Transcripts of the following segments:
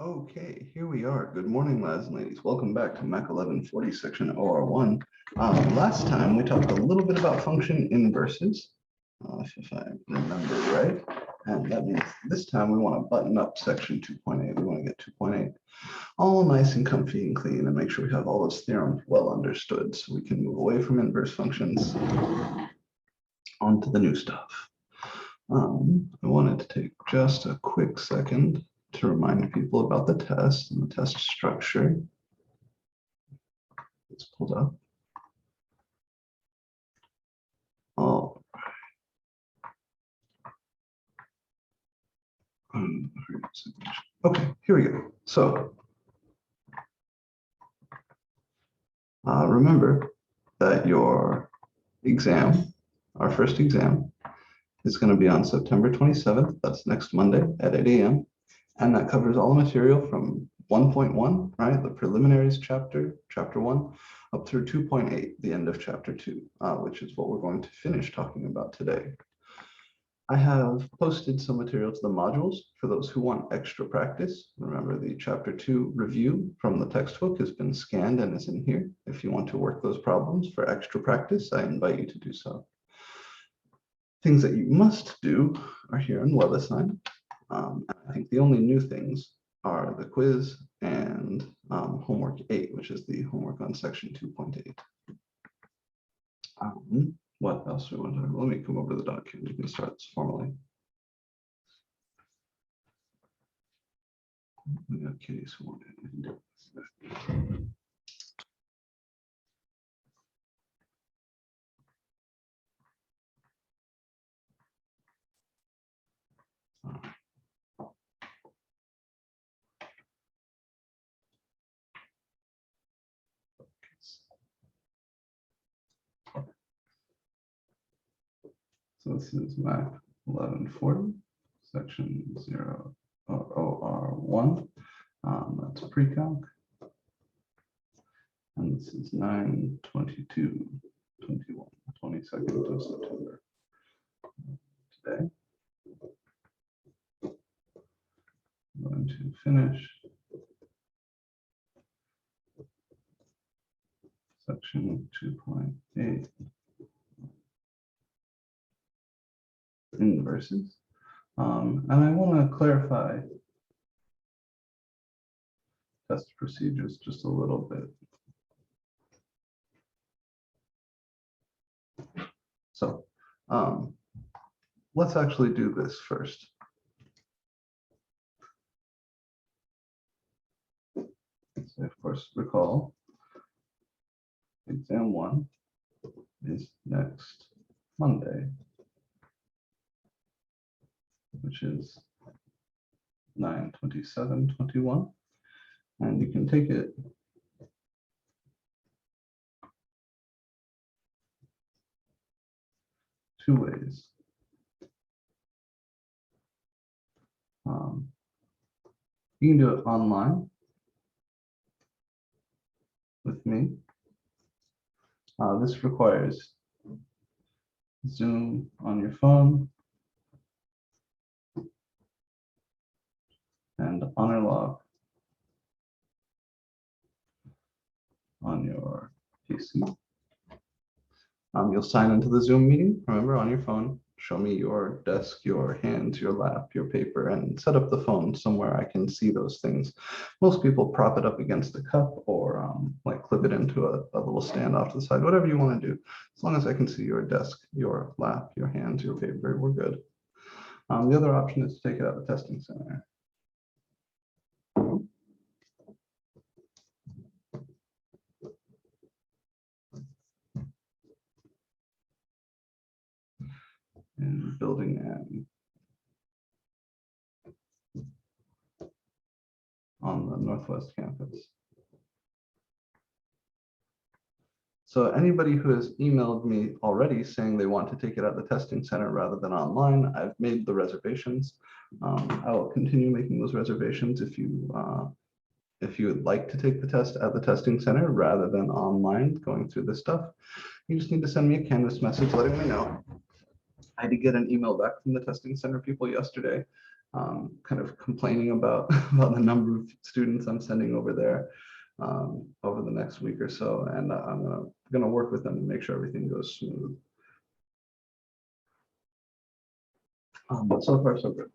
Okay, here we are. Good morning, lads and ladies. Welcome back to MAC 1140 section OR1. Last time we talked a little bit about function inverses, if I remember right. And that means this time we want to button up section 2.8. We want to get 2.8 all nice and comfy and clean and make sure we have all those theorems well understood so we can move away from inverse functions onto the new stuff. I wanted to take just a quick second to remind people about the test and the test structure. It's pulled up. Oh. Okay, here we go. So remember that your exam, our first exam, is going to be on September 27th. That's next Monday at 8 a.m. And that covers all the material from 1.1, right? The preliminaries chapter 1, up through 2.8, the end of chapter 2, which is what we're going to finish talking about today. I have posted some material to the modules for those who want extra practice. Remember, the chapter 2 review from the textbook has been scanned and is in here. If you want to work those problems for extra practice, I invite you to do so. Things that you must do are here in WebAssign. I think the only new things are the quiz and homework 8, which is the homework on section 2.8. What else do we want to do? Let me come over to the document. You can start this formally. We got Kitty sworn in. So this is MAC 1140, section 0.0R1. That's pre-calc. And this is 9/22/21, 22nd of September. Today, I'm going to finish section 2.8. Inverses. And I want to clarify test procedures just a little bit. So let's actually do this first. So of course, recall exam 1 is next Monday, which is 9/27/21, and you can take it two ways. You can do it online with me. This requires Zoom on your phone and honor lock on your PC. You'll sign into the Zoom meeting, remember, on your phone. Show me your desk, your hands, your lap, your paper, and set up the phone somewhere I can see those things. Most people prop it up against a cup or like clip it into a little stand off to the side, whatever you want to do. As long as I can see your desk, your lap, your hands, your paper, we're good. The other option is to take it out of the testing center. In building and on the Northwest campus. So anybody who has emailed me already saying they want to take it at the testing center rather than online, I've made the reservations. I will continue making those reservations if you would like to take the test at the testing center rather than online going through this stuff. You just need to send me a Canvas message letting me know. I did get an email back from the testing center people yesterday kind of complaining about, about the number of students I'm sending over there over the next week or so. And I'm gonna work with them to make sure everything goes smooth. But so far, so good.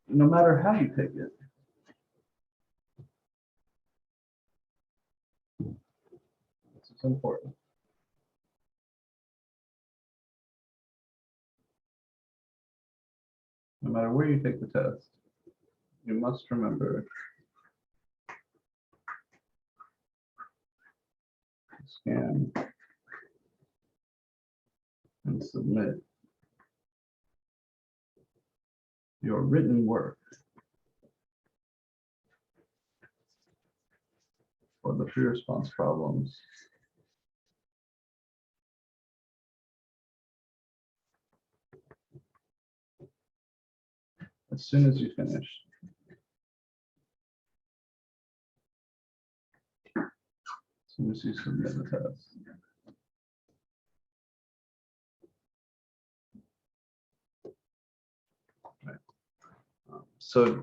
No matter how you take it, this is important. No matter where you take the test, you must remember to scan and submit your written work for the free response problems as soon as you finish. As soon as you submit the test. Right. So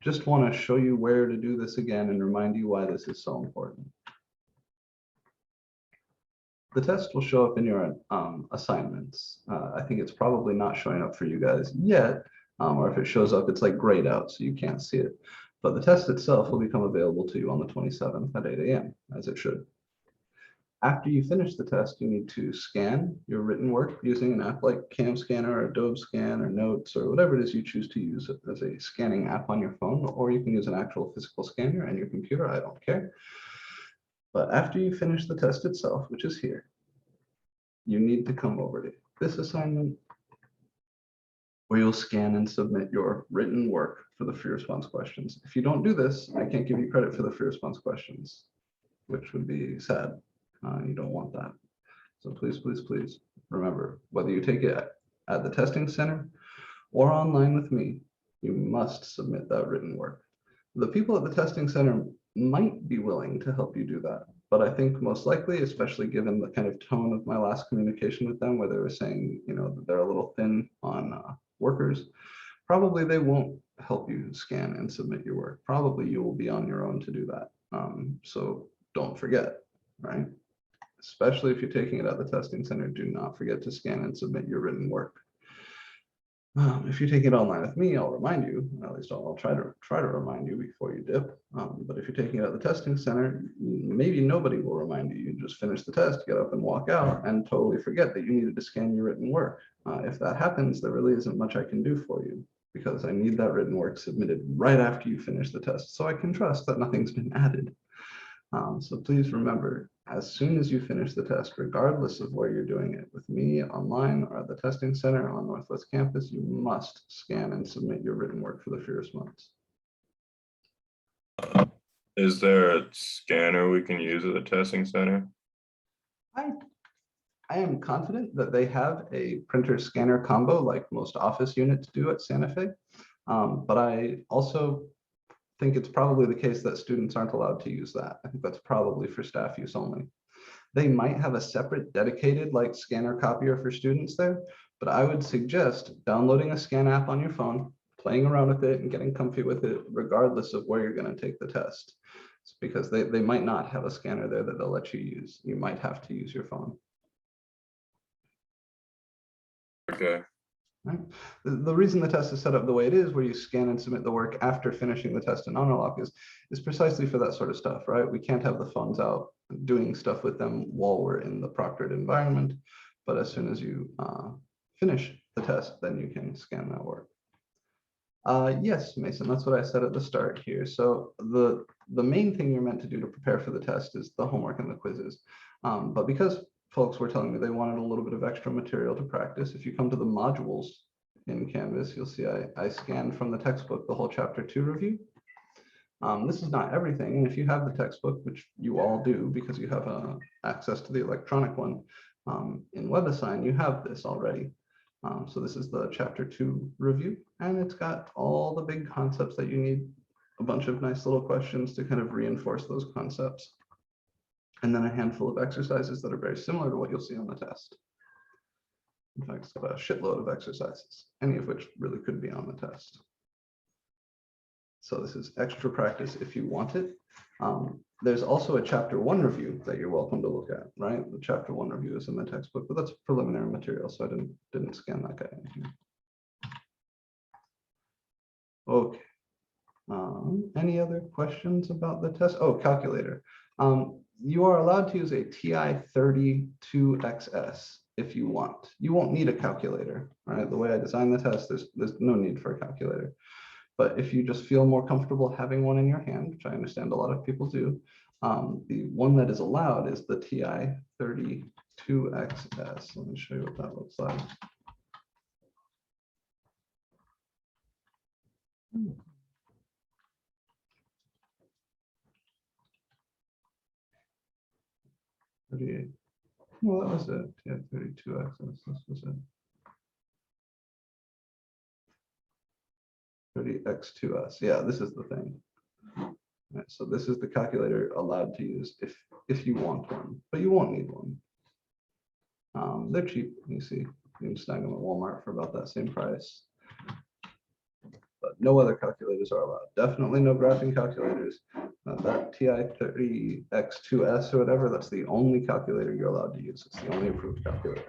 just want to show you where to do this again and remind you why this is so important. The test will show up in your assignments. I think it's probably not showing up for you guys yet, or if it shows up, it's like grayed out, so you can't see it. But the test itself will become available to you on the 27th at 8 a.m., as it should. After you finish the test, you need to scan your written work using an app like Cam Scanner or Adobe Scan or Notes or whatever it is you choose to use as a scanning app on your phone, or you can use an actual physical scanner on your computer, I don't care. But after you finish the test itself, which is here, you need to come over to this assignment where you'll scan and submit your written work for the free response questions. If you don't do this, I can't give you credit for the free response questions, which would be sad. You don't want that. So please, please, please remember, whether you take it at the testing center or online with me, you must submit that written work. The people at the testing center might be willing to help you do that, but I think most likely, especially given the kind of tone of my last communication with them, where they were saying, you know, that they're a little thin on workers, probably they won't help you scan and submit your work. Probably you will be on your own to do that. So don't forget, right? Especially if you're taking it at the testing center, do not forget to scan and submit your written work. If you take it online with me, I'll remind you, at least I'll try to remind you before you dip. But if you're taking it at the testing center, maybe nobody will remind you. You just finish the test, get up and walk out and totally forget that you needed to scan your written work. If that happens, there really isn't much I can do for you because I need that written work submitted right after you finish the test so I can trust that nothing's been added. So please remember, as soon as you finish the test, regardless of where you're doing it, with me, online, or at the testing center on Northwest Campus, you must scan and submit your written work for the free response. Is there a scanner we can use at the testing center? I am confident that they have a printer scanner combo like most office units do at Santa Fe, but I also think it's probably the case that students aren't allowed to use that. I think that's probably for staff use only. They might have a separate dedicated like scanner copier for students there, but I would suggest downloading a scan app on your phone, playing around with it and getting comfy with it, regardless of where you're going to take the test. It's because they might not have a scanner there that they'll let you use. You might have to use your phone. Okay. Right? The reason the test is set up the way it is, where you scan and submit the work after finishing the test in Honor is precisely for that sort of stuff, right? We can't have the phones out doing stuff with them while we're in the proctored environment, but as soon as you finish the test, then you can scan that work. Yes, Mason, that's what I said at the start here. So the main thing you're meant to do to prepare for the test is the homework and the quizzes. But because folks were telling me they wanted a little bit of extra material to practice, if you come to the modules in Canvas, you'll see I scanned from the textbook the whole chapter 2 review. This is not everything, and if you have the textbook, which you all do because you have access to the electronic one in WebAssign, you have this already. So this is the chapter 2 review, and it's got all the big concepts that you need, a bunch of nice little questions to kind of reinforce those concepts, and then a handful of exercises that are very similar to what you'll see on the test. In fact, it's got a shitload of exercises, any of which really could be on the test. So this is extra practice if you want it. There's also a chapter 1 review that you're welcome to look at, right? The chapter 1 review is in the textbook, but that's preliminary material, so I didn't scan that guy in here. Okay. Any other questions about the test? Oh, calculator. You are allowed to use a TI-32XS if you want. You won't need a calculator, right? The way I designed the test, there's no need for a calculator. But if you just feel more comfortable having one in your hand, which I understand a lot of people do, the one that is allowed is the TI-32XS. Let me show you what that looks like. Well, that was it. TI-32XS. This was it. 30X2S. Yeah, this is the thing. Right, so this is the calculator allowed to use if you want one, but you won't need one. They're cheap. You see, you can snag them at Walmart for about that same price. But no other calculators are allowed. Definitely no graphing calculators. That TI-30X2S or whatever, that's the only calculator you're allowed to use. It's the only approved calculator.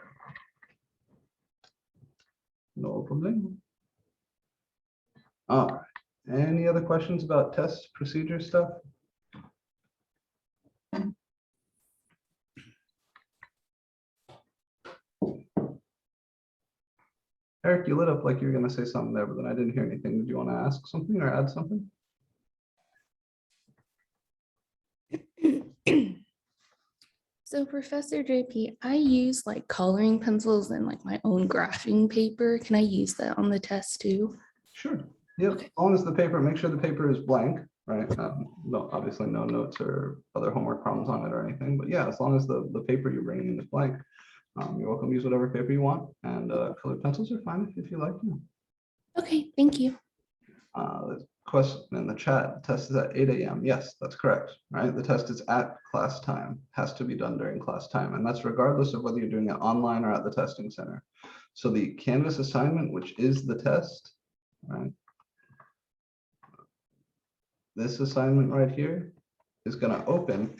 No problem. All right. Any other questions about test procedure stuff? Eric, you lit up like you were going to say something there, but then I didn't hear anything. Did you want to ask something or add something? So Professor JP, I use like coloring pencils and like my own graphing paper. Can I use that on the test too? Sure. Yep. Okay. As long as the paper, make sure the paper is blank, right? No, obviously no notes or other homework problems on it or anything, but yeah, as long as the paper you're bringing in is blank, you're welcome to use whatever paper you want, and colored pencils are fine if you like them. Okay, thank you. The question in the chat, the test is at 8 a.m. Yes, that's correct, right? The test is at class time, has to be done during class time, and that's regardless of whether you're doing it online or at the testing center. So the Canvas assignment, which is the test, right? This assignment right here is going to open.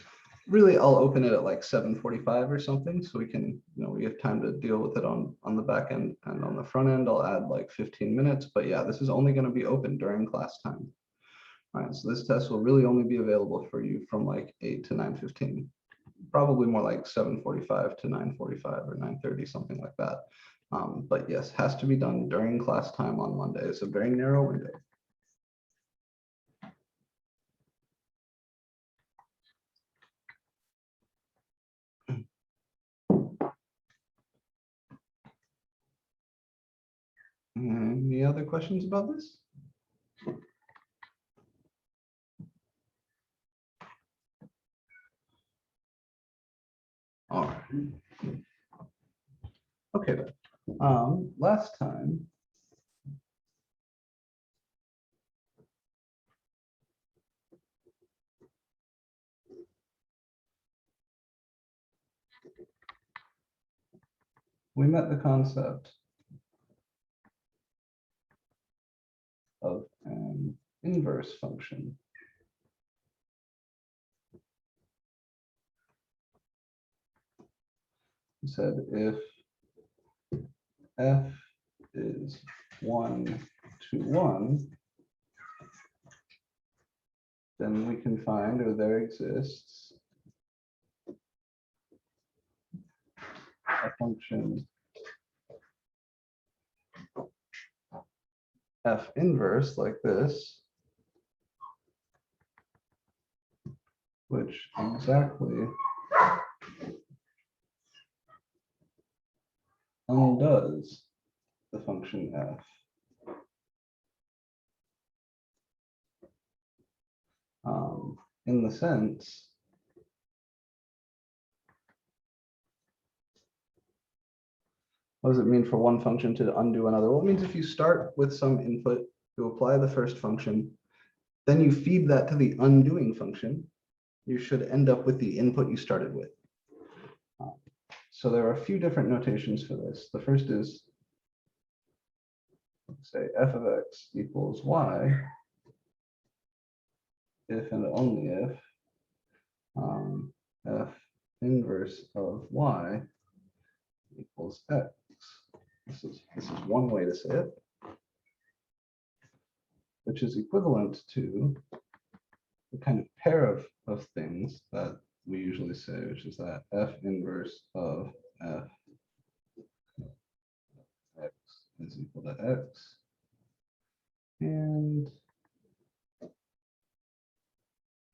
Really, I'll open it at like 7:45 or something, so we can, we have time to deal with it on the back end, and on the front end, I'll add like 15 minutes. But yeah, this is only going to be open during class time. All right, so this test will really only be available for you from like 8 to 9:15, probably more like 7:45 to 9:45 or 9:30, something like that. But yes, has to be done during class time on Monday. It's a very narrow window. Any other questions about this? All right. Okay, then. Last time, we met the concept of an inverse function. We said if f is 1 to 1, then we can find, or there exists, a function f inverse like this, which exactly undoes the function f. In the sense what does it mean for one function to undo another? Well, it means if you start with some input, you apply the first function, then you feed that to the undoing function, you should end up with the input you started with. So there are a few different notations for this. The first is, let's say f of x equals y if and only if f inverse of y equals x. This is one way to say it, which is equivalent to the kind of pair of things that we usually say, which is that f inverse of f x is equal to x, and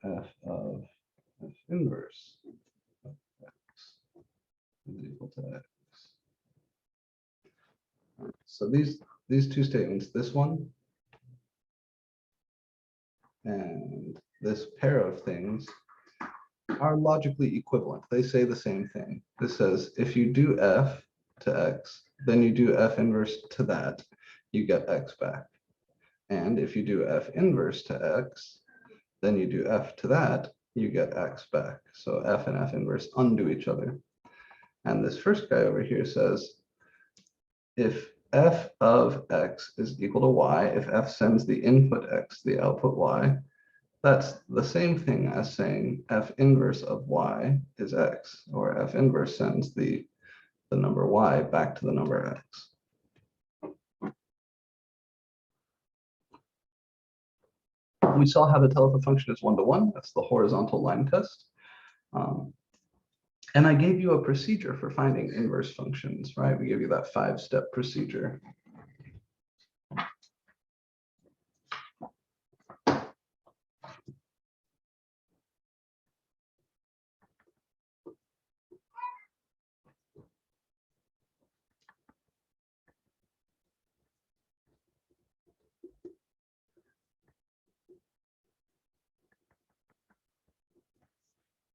f of f inverse of x is equal to x. So these two statements, this one and this pair of things, are logically equivalent. They say the same thing. This says if you do f to x, then you do f inverse to that, you get x back. And if you do f inverse to x, then you do f to that, you get x back. So f and f inverse undo each other. And this first guy over here says, if f of x is equal to y, if f sends the input x, the output y, that's the same thing as saying f inverse of y is x, or f inverse sends the number y back to the number x. We saw how to tell if a function is one-to-one. That's the horizontal line test. And I gave you a procedure for finding inverse functions, right? We gave you that 5-step procedure.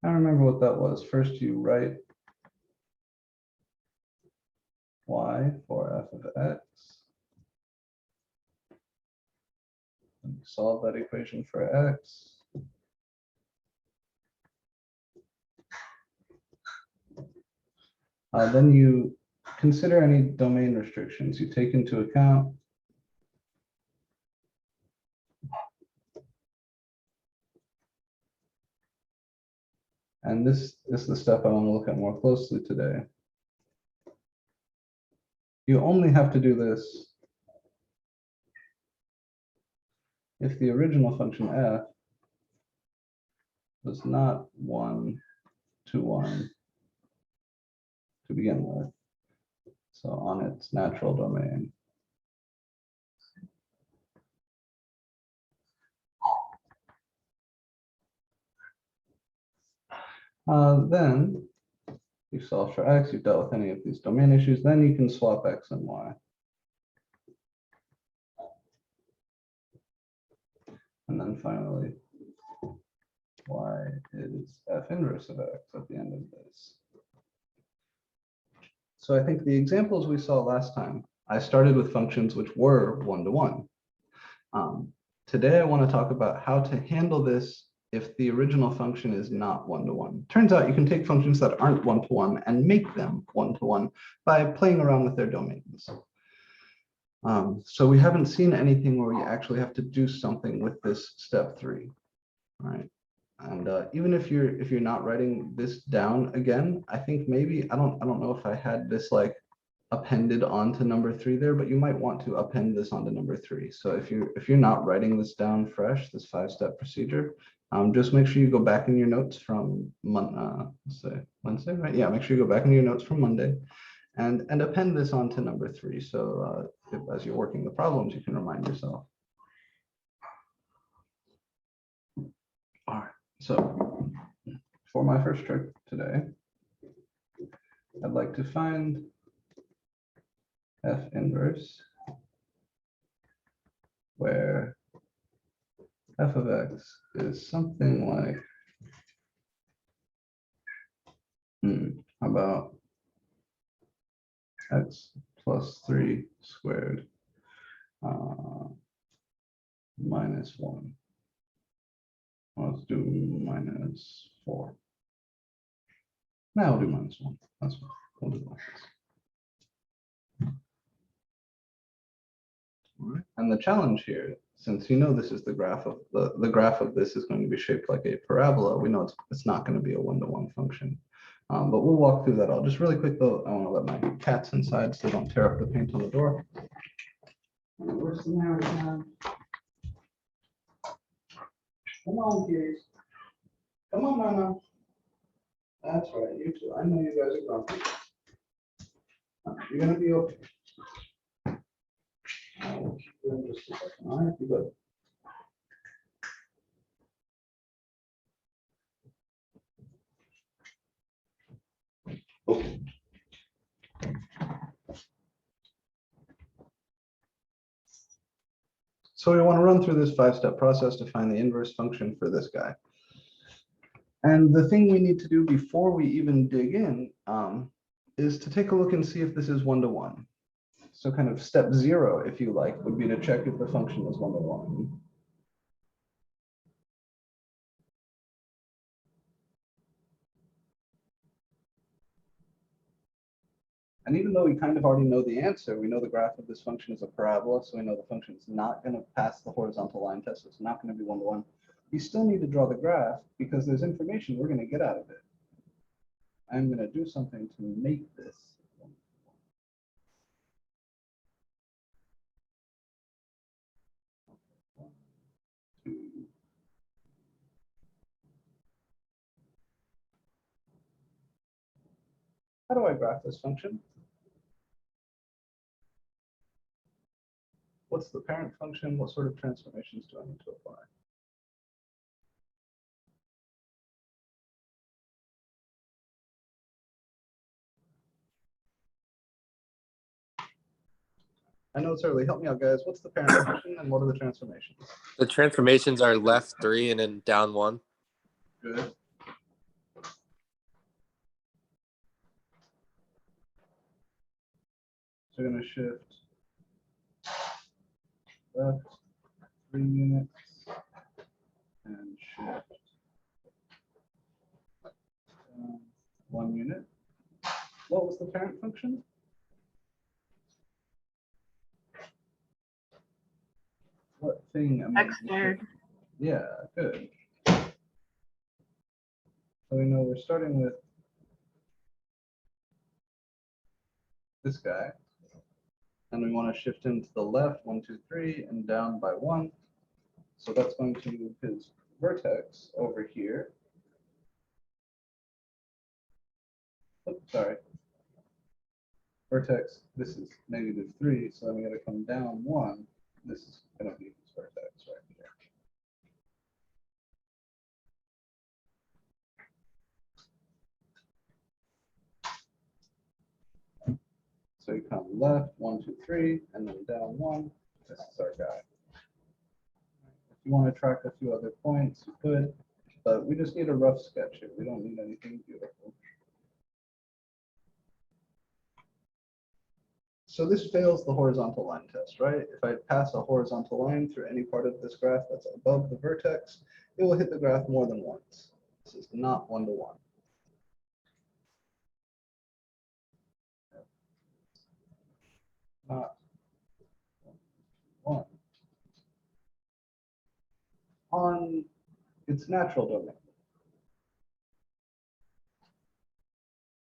I remember what that was. First, you write y for f of x. And you solve that equation for x. Then you consider any domain restrictions you take into account. And this is the step I want to look at more closely today. You only have to do this if the original function f was not 1-to-1 to begin with. So on its natural domain. Then you've solved for x, you've dealt with any of these domain issues, then you can swap x and y. And then finally, y is f inverse of x at the end of this. So I think the examples we saw last time, I started with functions which were one-to-one. Today, I want to talk about how to handle this if the original function is not one-to-one. Turns out you can take functions that aren't one-to-one and make them one-to-one by playing around with their domains. So we haven't seen anything where we actually have to do something with this step 3, right? And even if you're not writing this down again, I think maybe I don't know if I had this like appended onto number 3 there, but you might want to append this onto number 3. So if you're not writing this down fresh, this 5-step procedure, just make sure you go back in your notes from let's say Wednesday, right? Yeah, make sure you go back in your notes from Monday and append this onto number 3. So as you're working the problems, you can remind yourself. All right, so for my first trick today, I'd like to find f inverse where f of x is something like, how about x plus 3 squared minus 1. Let's do minus 4. Now I'll do minus 1. That's We'll do it like this. All right. And the challenge here, since you know this is the graph of the graph of this is going to be shaped like a parabola, we know it's not going to be a one-to-one function. But we'll walk through that all. Just really quick though, I want to let my cats inside so they don't tear up the paint on the door. Where's the narrative? Come on, kids. Come on, Mama. That's right, you too. I know you guys are grumpy. You're gonna be okay. I'll keep you in just a second. All right, you good. Okay. So we want to run through this 5-step process to find the inverse function for this guy. And the thing we need to do before we even dig in is to take a look and see if this is one-to-one. So kind of step 0, if you like, would be to check if the function is one-to-one. And even though we kind of already know the answer, we know the graph of this function is a parabola, so we know the function is not going to pass the horizontal line test, so it's not going to be one-to-one. You still need to draw the graph because there's information we're going to get out of it. I'm going to do something to make this. How do I graph this function? What's the parent function? What sort of transformations do I need to apply? I know it's early. Help me out, guys. What's the parent function and what are the transformations? The transformations are left 3 and then down 1. Good. So we're going to shift left 3 units and shift down 1 unit. What was the parent function? What thing am I? X squared. Yeah, good. So we know we're starting with this guy, and we want to shift him to the left 1, 2, 3, and down by 1. So that's going to move his vertex over here. Oops, sorry. Vertex, this is -3, so then we got to come down 1. This is going to be his vertex right here. So you come left 1, 2, 3, and then down 1. This is our guy. If you want to track a few other points, you could, but we just need a rough sketch here. We don't need anything beautiful. So this fails the horizontal line test, right? If I pass a horizontal line through any part of this graph that's above the vertex, it will hit the graph more than once. This is not one-to-one. Not one. On its natural domain.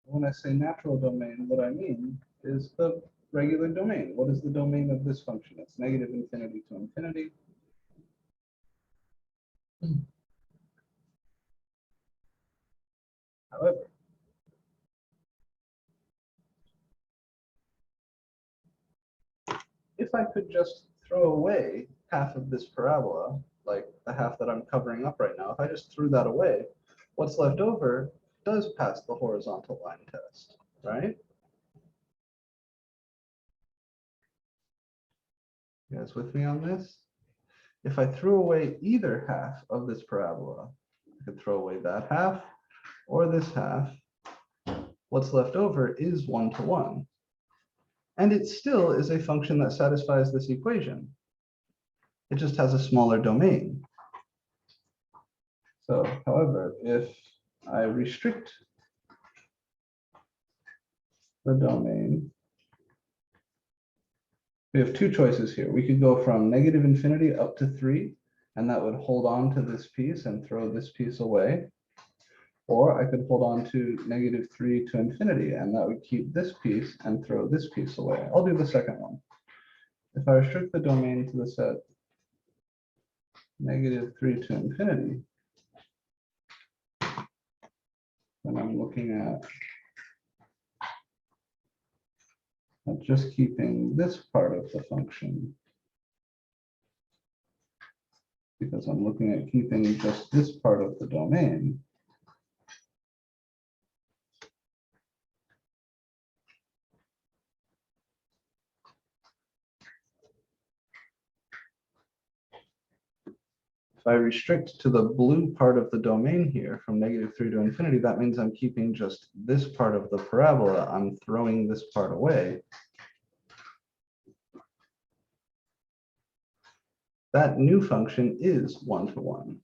When I say natural domain, what I mean is the regular domain. What is the domain of this function? It's -∞ to infinity. However, if I could just throw away half of this parabola, like the half that I'm covering up right now, if I just threw that away, what's left over does pass the horizontal line test, right? You guys with me on this? If I threw away either half of this parabola, I could throw away that half or this half. What's left over is one-to-one. And it still is a function that satisfies this equation. It just has a smaller domain. So, however, if I restrict the domain. We have two choices here. We could go from negative infinity up to 3, and that would hold on to this piece and throw this piece away. Or I could hold on to negative 3 to infinity, and that would keep this piece and throw this piece away. I'll do the second one. If I restrict the domain to the set negative 3 to infinity, then I'm looking at just keeping this part of the function, because I'm looking at keeping just this part of the domain. If I restrict to the blue part of the domain here from negative 3 to infinity, that means I'm keeping just this part of the parabola. I'm throwing this part away. That new function is 1-to-1.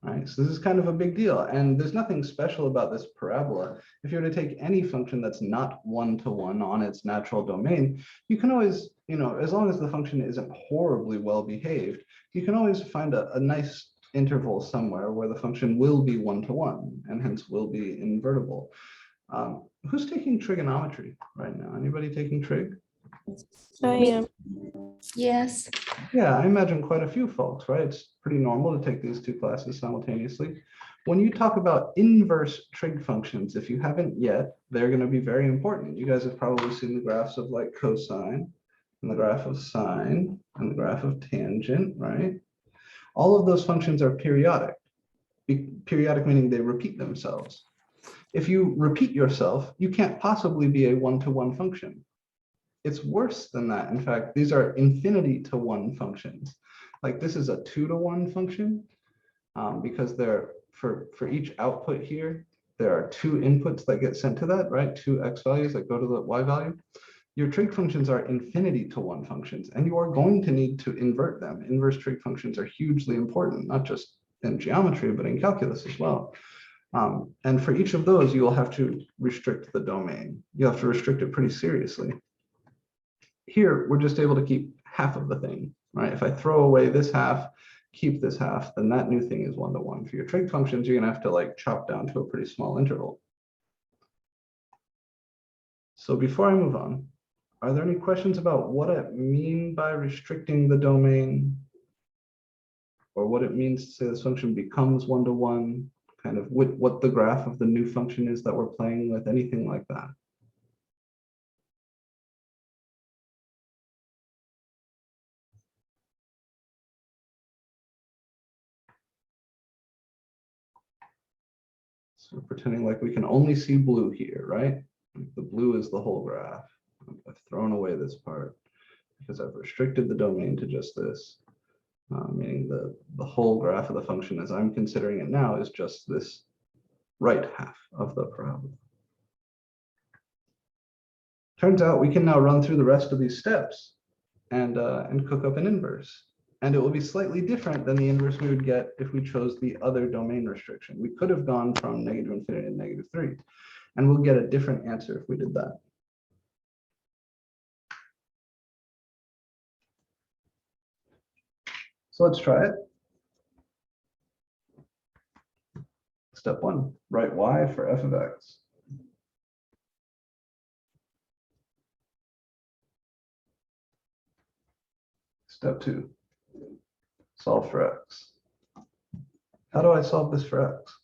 Right, so this is kind of a big deal, and there's nothing special about this parabola. If you were to take any function that's not 1-to-1 on its natural domain, you can always, as long as the function isn't horribly well behaved, you can always find a nice interval somewhere where the function will be 1-to-1 and hence will be invertible. Who's taking trigonometry right now? Anybody taking trig? I am. Yes. Yeah, I imagine quite a few folks, right? It's pretty normal to take these two classes simultaneously. When you talk about inverse trig functions, if you haven't yet, they're going to be very important. You guys have probably seen the graphs of like cosine and the graph of sine and the graph of tangent, right? All of those functions are periodic. Periodic meaning they repeat themselves. If you repeat yourself, you can't possibly be a 1-to-1 function. It's worse than that. In fact, these are infinity to 1 functions. Like this is a 2-to-1 function because for each output here, there are 2 inputs that get sent to that, right? 2 x values that go to the y value. Your trig functions are infinity to 1 functions, and you are going to need to invert them. Inverse trig functions are hugely important, not just in geometry, but in calculus as well. And for each of those, you will have to restrict the domain. You have to restrict it pretty seriously. Here, we're just able to keep half of the thing, right? If I throw away this half, keep this half, then that new thing is 1-to-1. For your trig functions, you're gonna have to like chop down to a pretty small interval. So before I move on, are there any questions about what I mean by restricting the domain? Or what it means to say this function becomes 1-to-1, kind of what the graph of the new function is that we're playing with, anything like that? So we're pretending like we can only see blue here, right? The blue is the whole graph. I've thrown away this part because I've restricted the domain to just this, meaning the whole graph of the function as I'm considering it now is just this right half of the parabola. Turns out we can now run through the rest of these steps and cook up an inverse. And it will be slightly different than the inverse we would get if we chose the other domain restriction. We could have gone from negative infinity to negative 3, and we'll get a different answer if we did that. So let's try it. Step 1, write y for f of x. Step 2, solve for x. How do I solve this for x?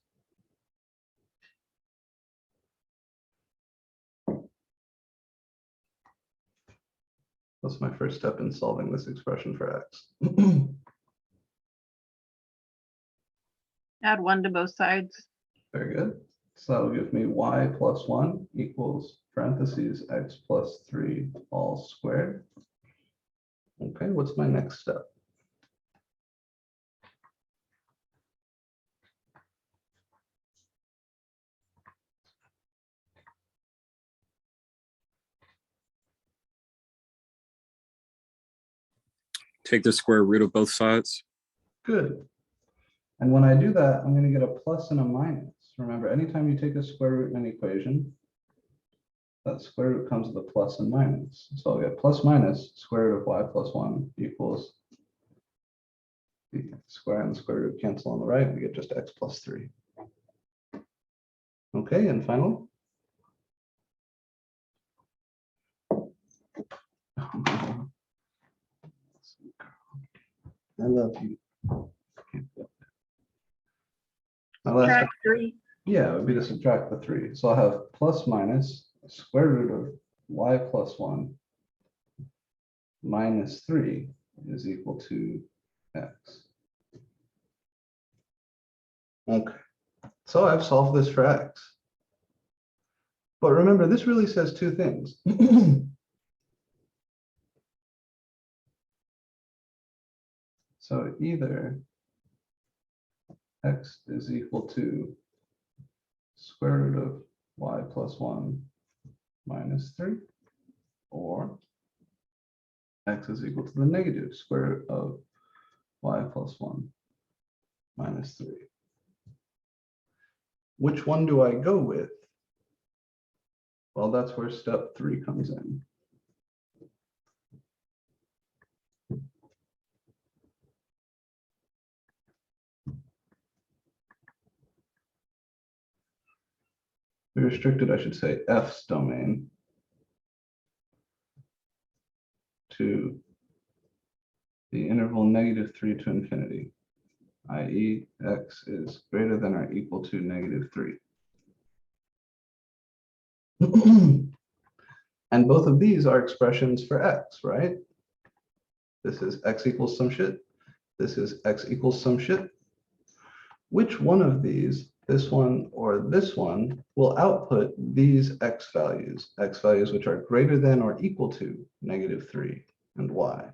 What's my first step in solving this expression for x? Add 1 to both sides. Very good. So that'll give me y plus 1 equals parentheses x plus 3 all squared. Okay, what's my next step? Take the square root of both sides. Good. And when I do that, I'm going to get a plus and a minus. Remember, anytime you take a square root in an equation, that square root comes with a plus and minus. So I'll get plus minus square root of y plus 1 equals the square and the square root cancel on the right. We get just x plus 3. Okay, and finally. I love you. My last, Track 3. yeah, it would be to subtract the 3. So I'll have plus minus square root of y plus 1 minus 3 is equal to x. Okay, so I've solved this for x. But remember, this really says two things. So either x is equal to square root of y plus 1 minus 3, or x is equal to the negative square root of y plus 1 minus 3. Which one do I go with? Well, that's where step 3 comes in. We restricted, I should say, F's domain to the interval -3 to infinity, i.e. x is greater than or equal to -3. And both of these are expressions for x, right? This is x equals some shit. This is x equals some shit. Which one of these, this one or this one, will output these x values which are greater than or equal to -3, and why?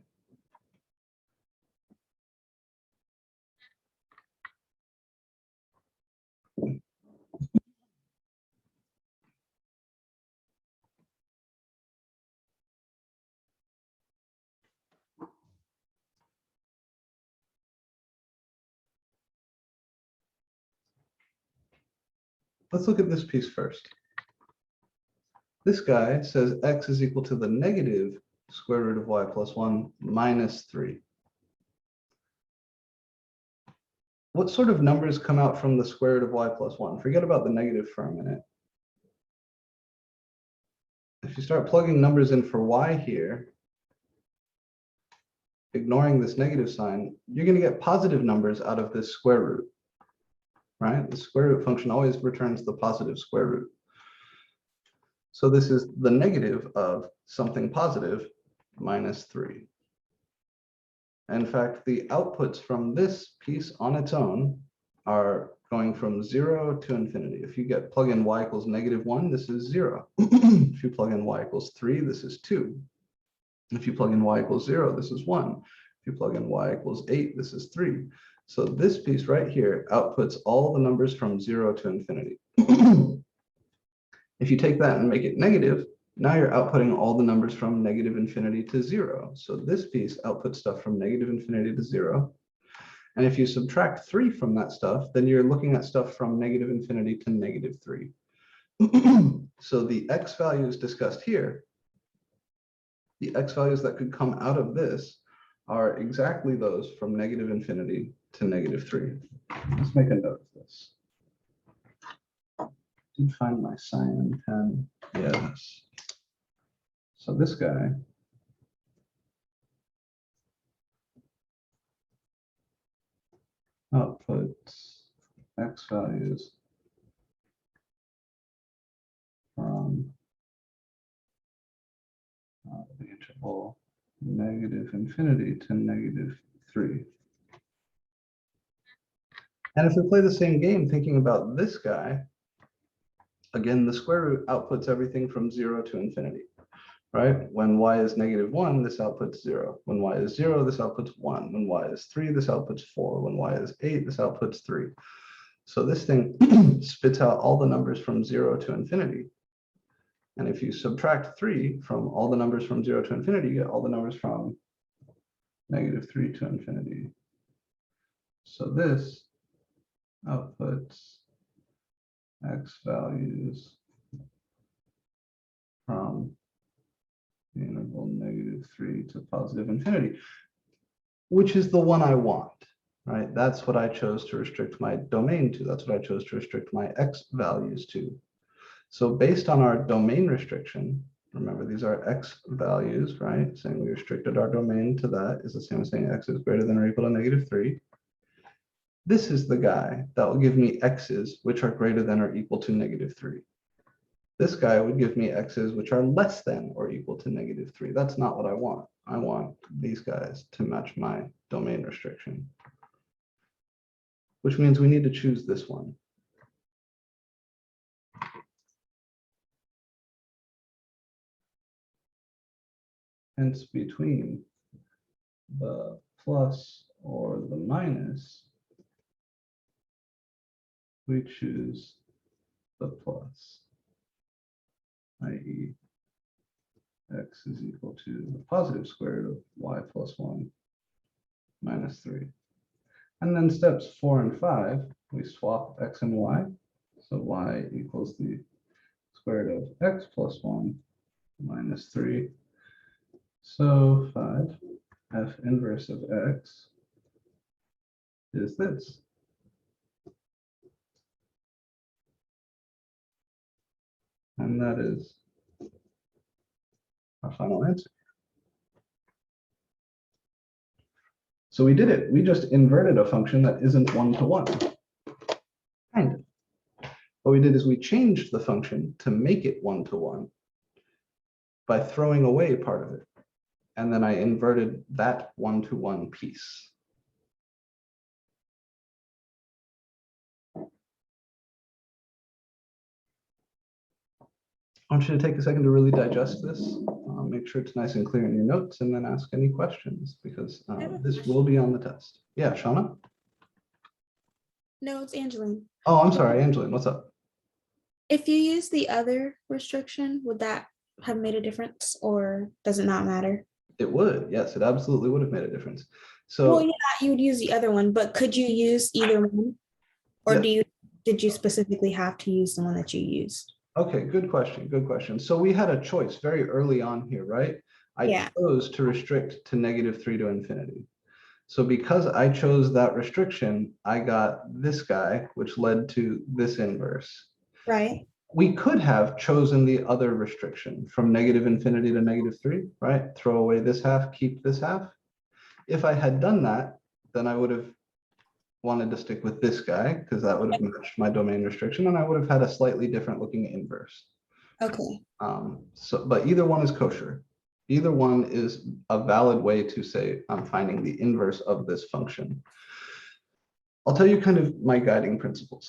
Let's look at this piece first. This guy says x is equal to the negative square root of y plus 1 minus 3. What sort of numbers come out from the square root of y plus 1? Forget about the negative for a minute. If you start plugging numbers in for y here, ignoring this negative sign, you're going to get positive numbers out of this square root, right? The square root function always returns the positive square root. So this is the negative of something positive minus 3. In fact, the outputs from this piece on its own are going from 0 to infinity. If you plug in y equals -1, this is 0. If you plug in y equals 3, this is 2. If you plug in y equals 0, this is 1. If you plug in y equals 8, this is 3. So this piece right here outputs all the numbers from 0 to infinity. If you take that and make it negative, now you're outputting all the numbers from -infinity to 0. So this piece outputs stuff from -infinity to 0. And if you subtract 3 from that stuff, then you're looking at stuff from -infinity to -3. So the x values discussed here, the x values that could come out of this are exactly those from -infinity to -3. Let's make a note of this. Did find my cyan pen. Yes. So this guy outputs x values from the interval -infinity to -3. And if we play the same game thinking about this guy, again, the square root outputs everything from 0 to infinity, right? When y is -1, this outputs 0. When y is 0, this outputs 1. When y is 3, this outputs 4. When y is 8, this outputs 3. So this thing spits out all the numbers from 0 to infinity. And if you subtract 3 from all the numbers from 0 to infinity, you get all the numbers from -3 to infinity. So this outputs x values from the interval -3 to positive infinity, which is the one I want, right? That's what I chose to restrict my domain to. That's what I chose to restrict my x values to. So based on our domain restriction, remember these are x values, right? Saying we restricted our domain to that is the same as saying x is greater than or equal to -3. This is the guy that will give me x's which are greater than or equal to -3. This guy would give me x's which are less than or equal to -3. That's not what I want. I want these guys to match my domain restriction, which means we need to choose this one. Hence, between the plus or the minus, we choose the plus, i.e. x is equal to the positive square root of y plus 1 minus 3. And then steps 4 and 5, we swap x and y. So y equals the square root of x plus 1 minus 3. So 5, f inverse of x is this. And that is our final answer. So we did it. We just inverted a function that isn't one-to-one. Kind of. What we did is we changed the function to make it one-to-one by throwing away part of it. And then I inverted that one-to-one piece. I want you to take a second to really digest this. Make sure it's nice and clear in your notes, and then ask any questions, because this will be on the test. Yeah, Shauna? No, it's Angeline. Oh, I'm sorry, Angeline, what's up? If you use the other restriction, would that have made a difference, or does it not matter? It would, yes, it absolutely would have made a difference. So Well, yeah, you would use the other one, but could you use either one? Or Yeah. did you specifically have to use the one that you used? Okay, good question, good question. So we had a choice very early on here, right? I Yeah. chose to restrict to -3 to infinity. So because I chose that restriction, I got this guy, which led to this inverse. Right. We could have chosen the other restriction from -infinity to -3, right? Throw away this half, keep this half. If I had done that, then I would have wanted to stick with this guy because that would have matched my domain restriction, and I would have had a slightly different looking inverse. Okay. But either one is kosher. Either one is a valid way to say I'm finding the inverse of this function. I'll tell you kind of my guiding principles.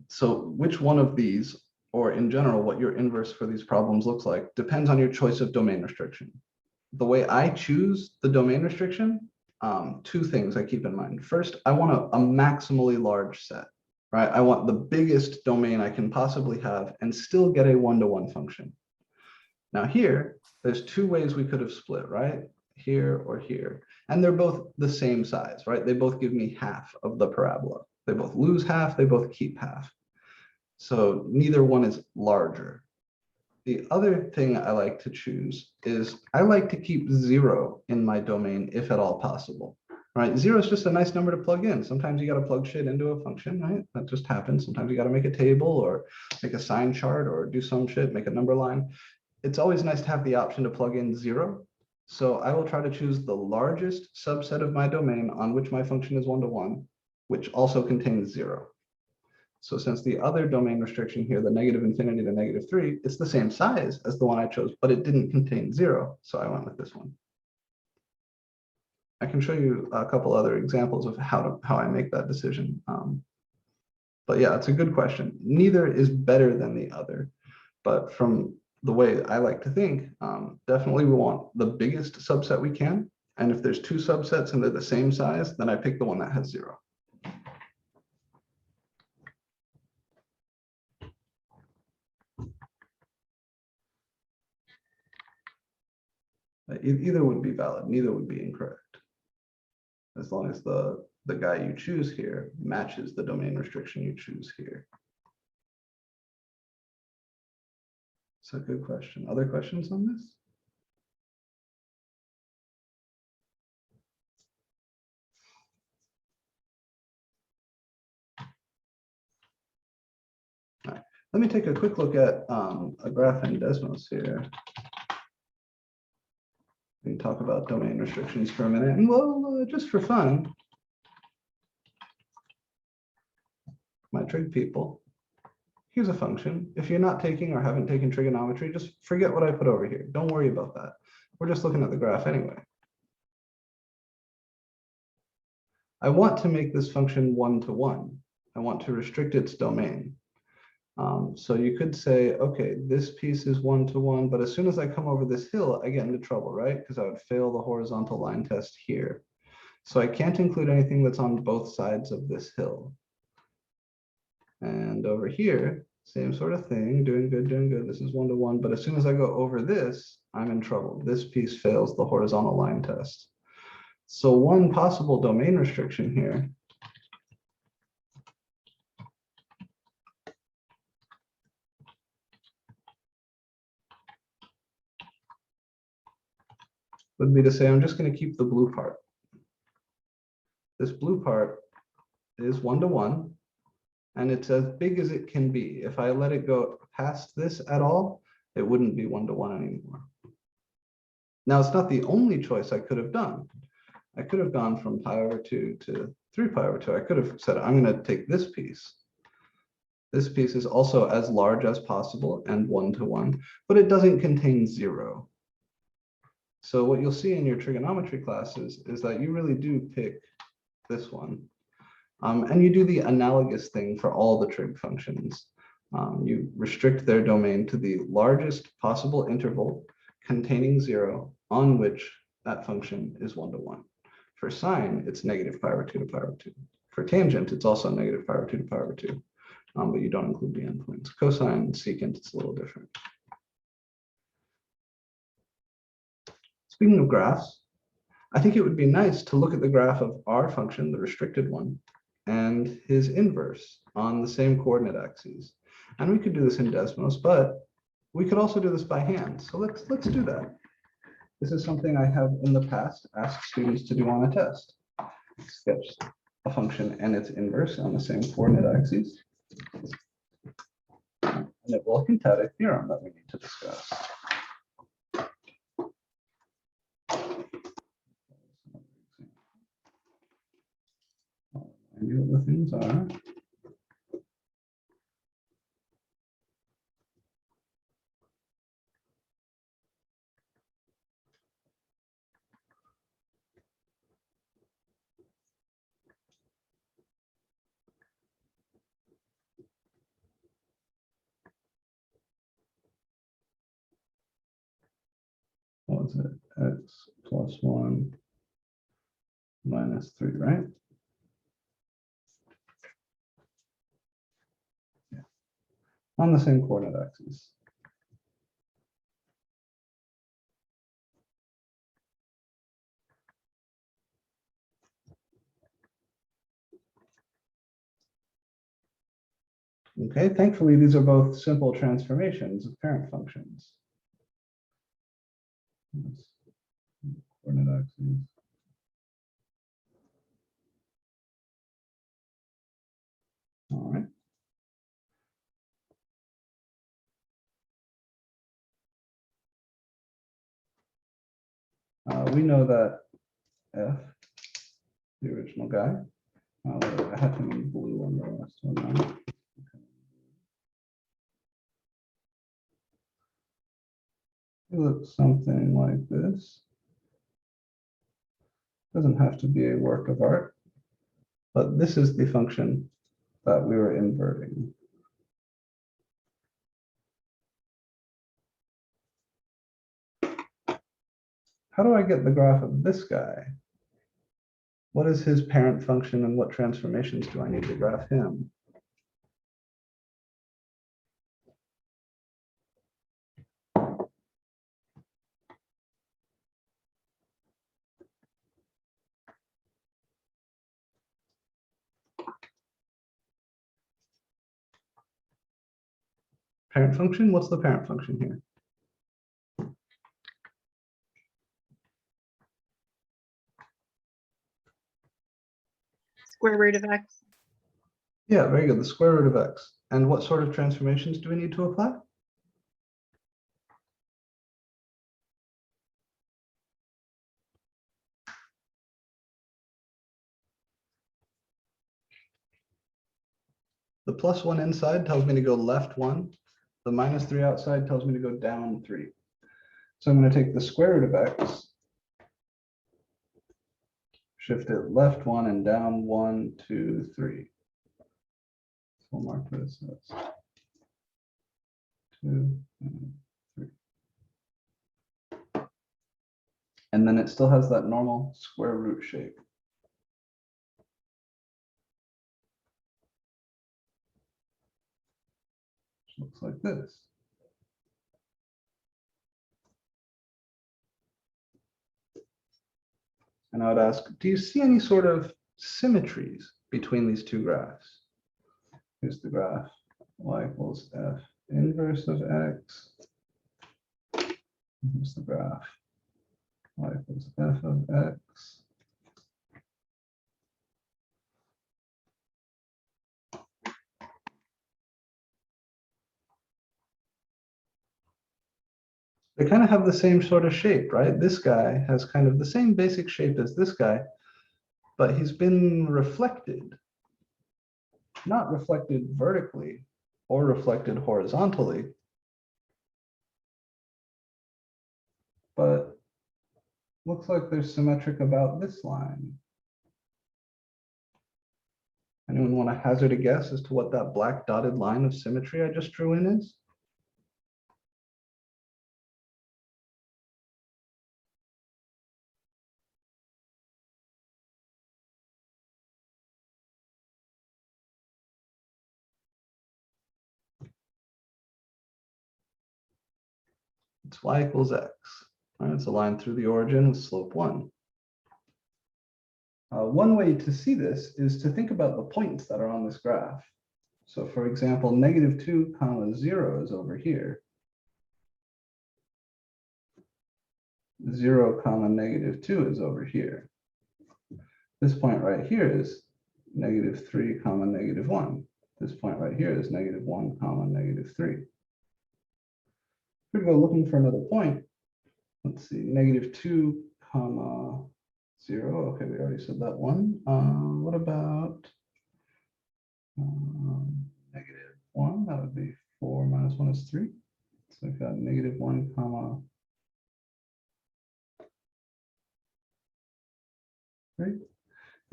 So which one of these, or in general, what your inverse for these problems looks like, depends on your choice of domain restriction. The way I choose the domain restriction, two things I keep in mind. First, I want a maximally large set, right? I want the biggest domain I can possibly have and still get a one-to-one function. Now here, there's two ways we could have split, right? Here or here. And they're both the same size, right? They both give me half of the parabola. They both lose half, they both keep half. So neither one is larger. The other thing I like to choose is I like to keep 0 in my domain if at all possible, right? 0 is just a nice number to plug in. Sometimes you got to plug shit into a function, right? That just happens. Sometimes you got to make a table or make a sign chart or do some shit, make a number line. It's always nice to have the option to plug in 0. So I will try to choose the largest subset of my domain on which my function is one-to-one, which also contains 0. So since the other domain restriction here, the -infinity to -3, it's the same size as the one I chose, but it didn't contain 0. So I went with this one. I can show you a couple other examples of how I make that decision. But yeah, it's a good question. Neither is better than the other. But from the way I like to think, definitely we want the biggest subset we can. And if there's two subsets and they're the same size, then I pick the one that has 0. Either would be valid, neither would be incorrect. As long as the guy you choose here matches the domain restriction you choose here. It's a good question. Other questions on this? All right. Let me take a quick look at a graph in Desmos here. We can talk about domain restrictions for a minute. And well, just for fun, my trig people, here's a function. If you're not taking or haven't taken trigonometry, just forget what I put over here. Don't worry about that. We're just looking at the graph anyway. I want to make this function 1-to-1. I want to restrict its domain. So you could say, okay, this piece is 1-to-1, but as soon as I come over this hill, I get into trouble, right? Because I would fail the horizontal line test here. So I can't include anything that's on both sides of this hill. And over here, same sort of thing, doing good, doing good. This is 1-to-1, but as soon as I go over this, I'm in trouble. This piece fails the horizontal line test. So one possible domain restriction here would be to say, I'm just going to keep the blue part. This blue part is 1-to-1, and it's as big as it can be. If I let it go past this at all, it wouldn't be 1-to-1 anymore. Now, it's not the only choice I could have done. I could have gone from pi/2 to 3pi/2. I could have said, I'm going to take this piece. This piece is also as large as possible and 1-to-1, but it doesn't contain 0. So what you'll see in your trigonometry classes is that you really do pick this one. And you do the analogous thing for all the trig functions. You restrict their domain to the largest possible interval containing 0 on which that function is 1-to-1. For sine, it's -pi/2 to pi/2. For tangent, it's also -pi/2 to pi/2, but you don't include the endpoints. Cosine, secant, it's a little different. Speaking of graphs, I think it would be nice to look at the graph of our function, the restricted one, and his inverse on the same coordinate axes. And we could do this in Desmos, but we could also do this by hand. So let's do that. This is something I have in the past asked students to do on a test. Sketch a function and its inverse on the same coordinate axes. And it will hint at a theorem that we need to discuss. I know what the things are. What was it? X plus 1 minus 3, right? Yeah. On the same coordinate axes. Okay, thankfully, these are both simple transformations of parent functions. Coordinate axes. All right. We know that F, the original guy, I had him in blue on the last one. Now. It looks something like this. Doesn't have to be a work of art, but this is the function that we were inverting. how do I get the graph of this guy? What is his parent function and what transformations do I need to graph him? Parent function, what's the parent function here? Square root of x. Yeah, very good, the square root of x. And what sort of transformations do we need to apply? The +1 inside tells me to go left 1. The -3 outside tells me to go down 3. So I'm going to take the square root of x, shift it left 1 and down 1, 2, 3. So we'll mark this as 2 and 3. And then it still has that normal square root shape. Looks like this. And I would ask, do you see any sort of symmetries between these two graphs? Here's the graph, y equals f inverse of x. Here's the graph, y equals f of x. They kind of have the same sort of shape, right? This guy has kind of the same basic shape as this guy, but he's been reflected. Not reflected vertically or reflected horizontally, but looks like they're symmetric about this line. Anyone want to hazard a guess as to what that black dotted line of symmetry I just drew in is? It's y equals x. Right? It's a line through the origin with slope 1. One way to see this is to think about the points that are on this graph. So for example, -2, 0 is over here. 0, -2 is over here. This point right here is -3, -1. This point right here is -1, -3. If we go looking for another point, let's see, -2, 0. Okay, we already said that one. What about -1? That would be 4 minus 1 is 3. So we've got -1, 3.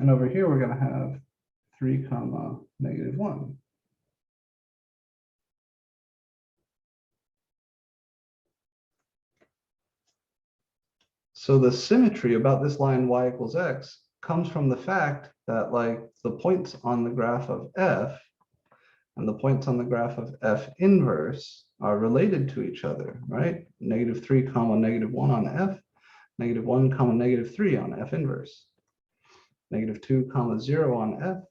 And over here, we're going to have 3, -1. So the symmetry about this line y equals x comes from the fact that like the points on the graph of f and the points on the graph of f inverse are related to each other, right? -3, -1 on f, -1, -3 on f inverse. -2, 0 on f,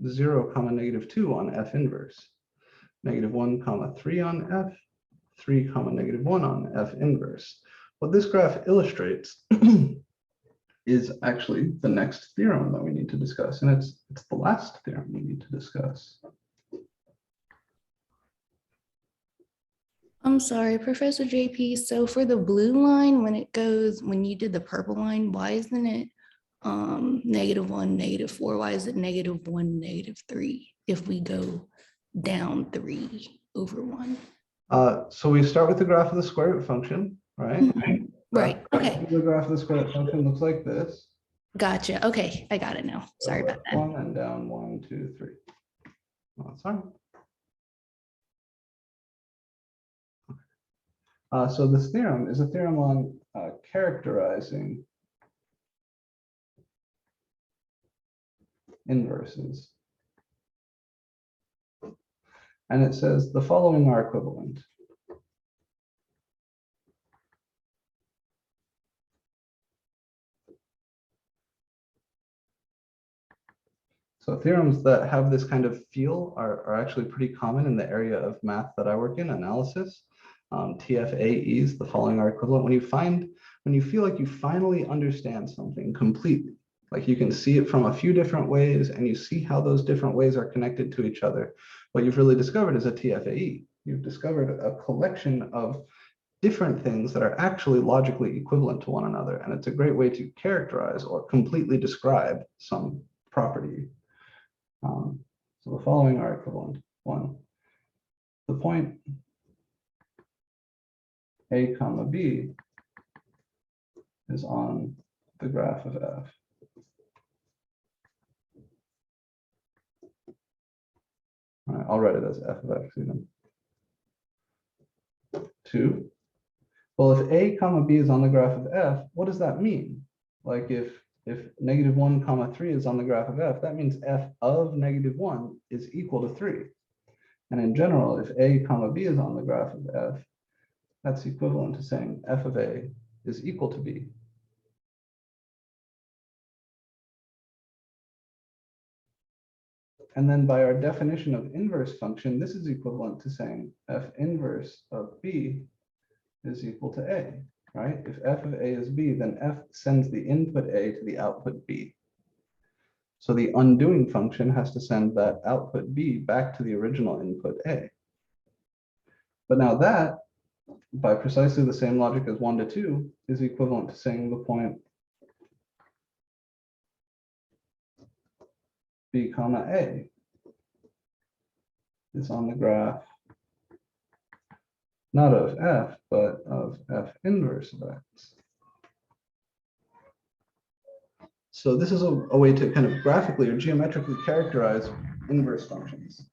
0, -2 on f inverse. -1, 3 on f, 3, -1 on f inverse. What this graph illustrates is actually the next theorem that we need to discuss, and it's the last theorem we need to discuss. I'm sorry, Professor JP. So for the blue line, when you did the purple line, why isn't it -1, -4? Why is it -1, -3 if we go down 3 over 1? So we start with the graph of the square root function, right? Right. Okay. The graph of the square root function looks like this. Gotcha. Okay. I got it now. Sorry about that. 1 and down 1, 2, 3. Oh, that's fine. So this theorem is a theorem on characterizing inverses. And it says the following are equivalent. So theorems that have this kind of feel are actually pretty common in the area of math that I work in, analysis. TFAEs, the following are equivalent. When you feel like you finally understand something completely, like you can see it from a few different ways and you see how those different ways are connected to each other, what you've really discovered is a TFAE. You've discovered a collection of different things that are actually logically equivalent to one another. And it's a great way to characterize or completely describe some property. So the following are equivalent. One, the point A comma B is on the graph of F. All right, I'll write it as F of X even. Two, well, if A comma B is on the graph of F, what does that mean? Like if -1 comma 3 is on the graph of F, that means F of -1 is equal to 3. And in general, if A comma B is on the graph of F, that's equivalent to saying F of A is equal to B. And then by our definition of inverse function, this is equivalent to saying F inverse of B is equal to A, right? If F of A is B, then F sends the input A to the output B. So the undoing function has to send that output B back to the original input A. But now that, by precisely the same logic as 1 to 2, is equivalent to saying the point B comma A is on the graph, not of F, but of F inverse of X. So this is a way to kind of graphically or geometrically characterize inverse functions.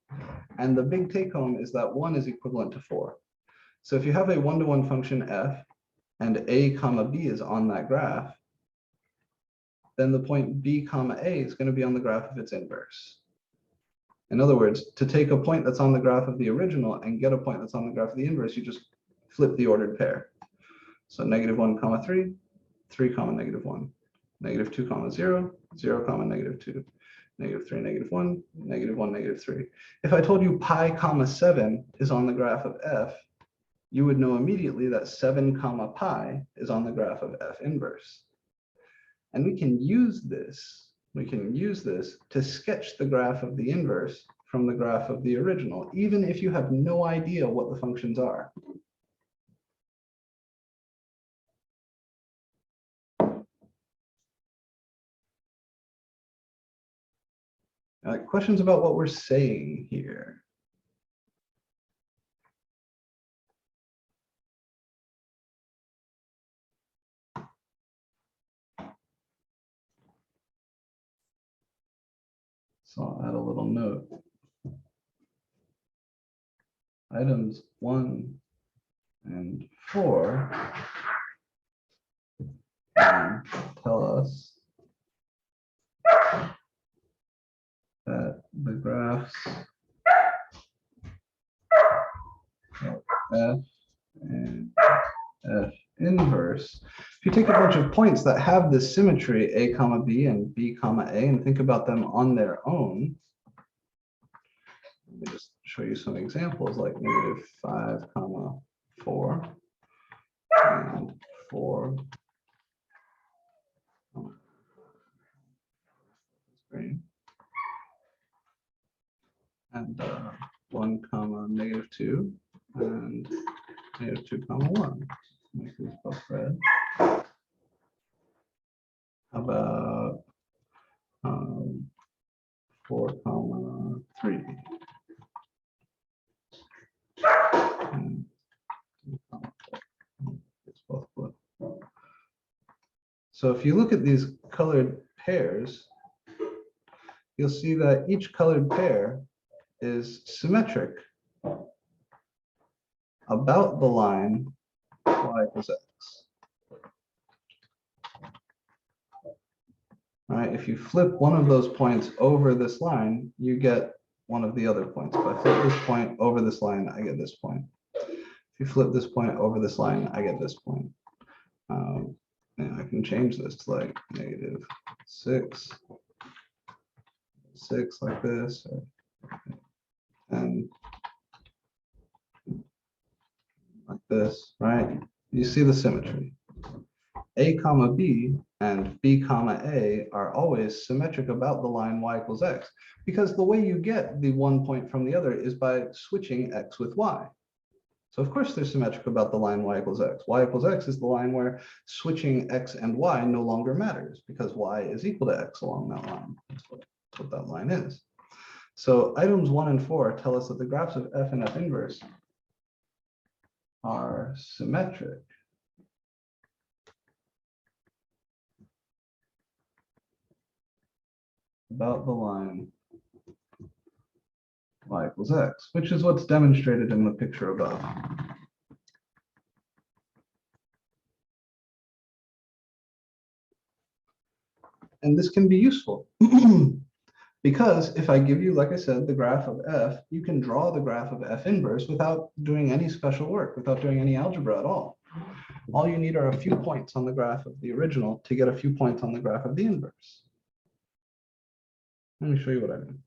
And the big take home is that 1 is equivalent to 4. So if you have a 1-to-1 function F and A comma B is on that graph, then the point B comma A is going to be on the graph of its inverse. In other words, to take a point that's on the graph of the original and get a point that's on the graph of the inverse, you just flip the ordered pair. So -1 comma 3, 3 comma -1, -2 comma 0, 0 comma -2, -3, -1, -1, -3. If I told you pi comma 7 is on the graph of F, you would know immediately that 7 comma pi is on the graph of F inverse. And we can use this to sketch the graph of the inverse from the graph of the original, even if you have no idea what the functions are. Questions about what we're saying here? So I'll add a little note. Items 1 and 4 tell us that the graphs of F and F inverse, if you take a bunch of points that have this symmetry, A comma B and B comma A, and think about them on their own, let me just show you some examples like -5 comma 4 and 4 green and 1 comma -2 and -2 comma 1. Make these both red. How about 4 comma 3 and 2 comma 4. It's both blue. So if you look at these colored pairs, you'll see that each colored pair is symmetric about the line y equals x. All right, if you flip one of those points over this line, you get one of the other points. If I flip this point over this line, I get this point. If you flip this point over this line, I get this point. And I can change this to like -6, 6 like this, and like this, right? You see the symmetry. A comma B and B comma A are always symmetric about the line y equals x, because the way you get the one point from the other is by switching x with y. So of course they're symmetric about the line y equals x. Y equals x is the line where switching x and y no longer matters because y is equal to x along that line. That's what that line is. So items 1 and 4 tell us that the graphs of f and f inverse are symmetric about the line y equals x, which is what's demonstrated in the picture above. And this can be useful because if I give you, like I said, the graph of f, you can draw the graph of f inverse without doing any special work, without doing any algebra at all. All you need are a few points on the graph of the original to get a few points on the graph of the inverse. Let me show you what I mean.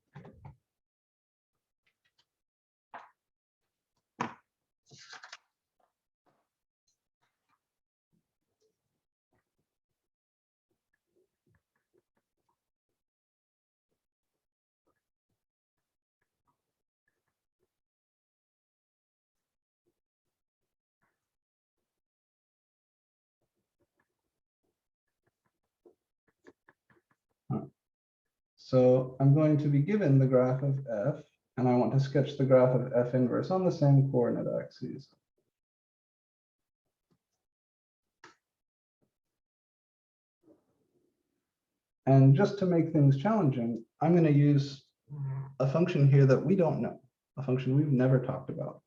So I'm going to be given the graph of f, and I want to sketch the graph of f inverse on the same coordinate axes. And just to make things challenging, I'm going to use a function here that we don't know, a function we've never talked about.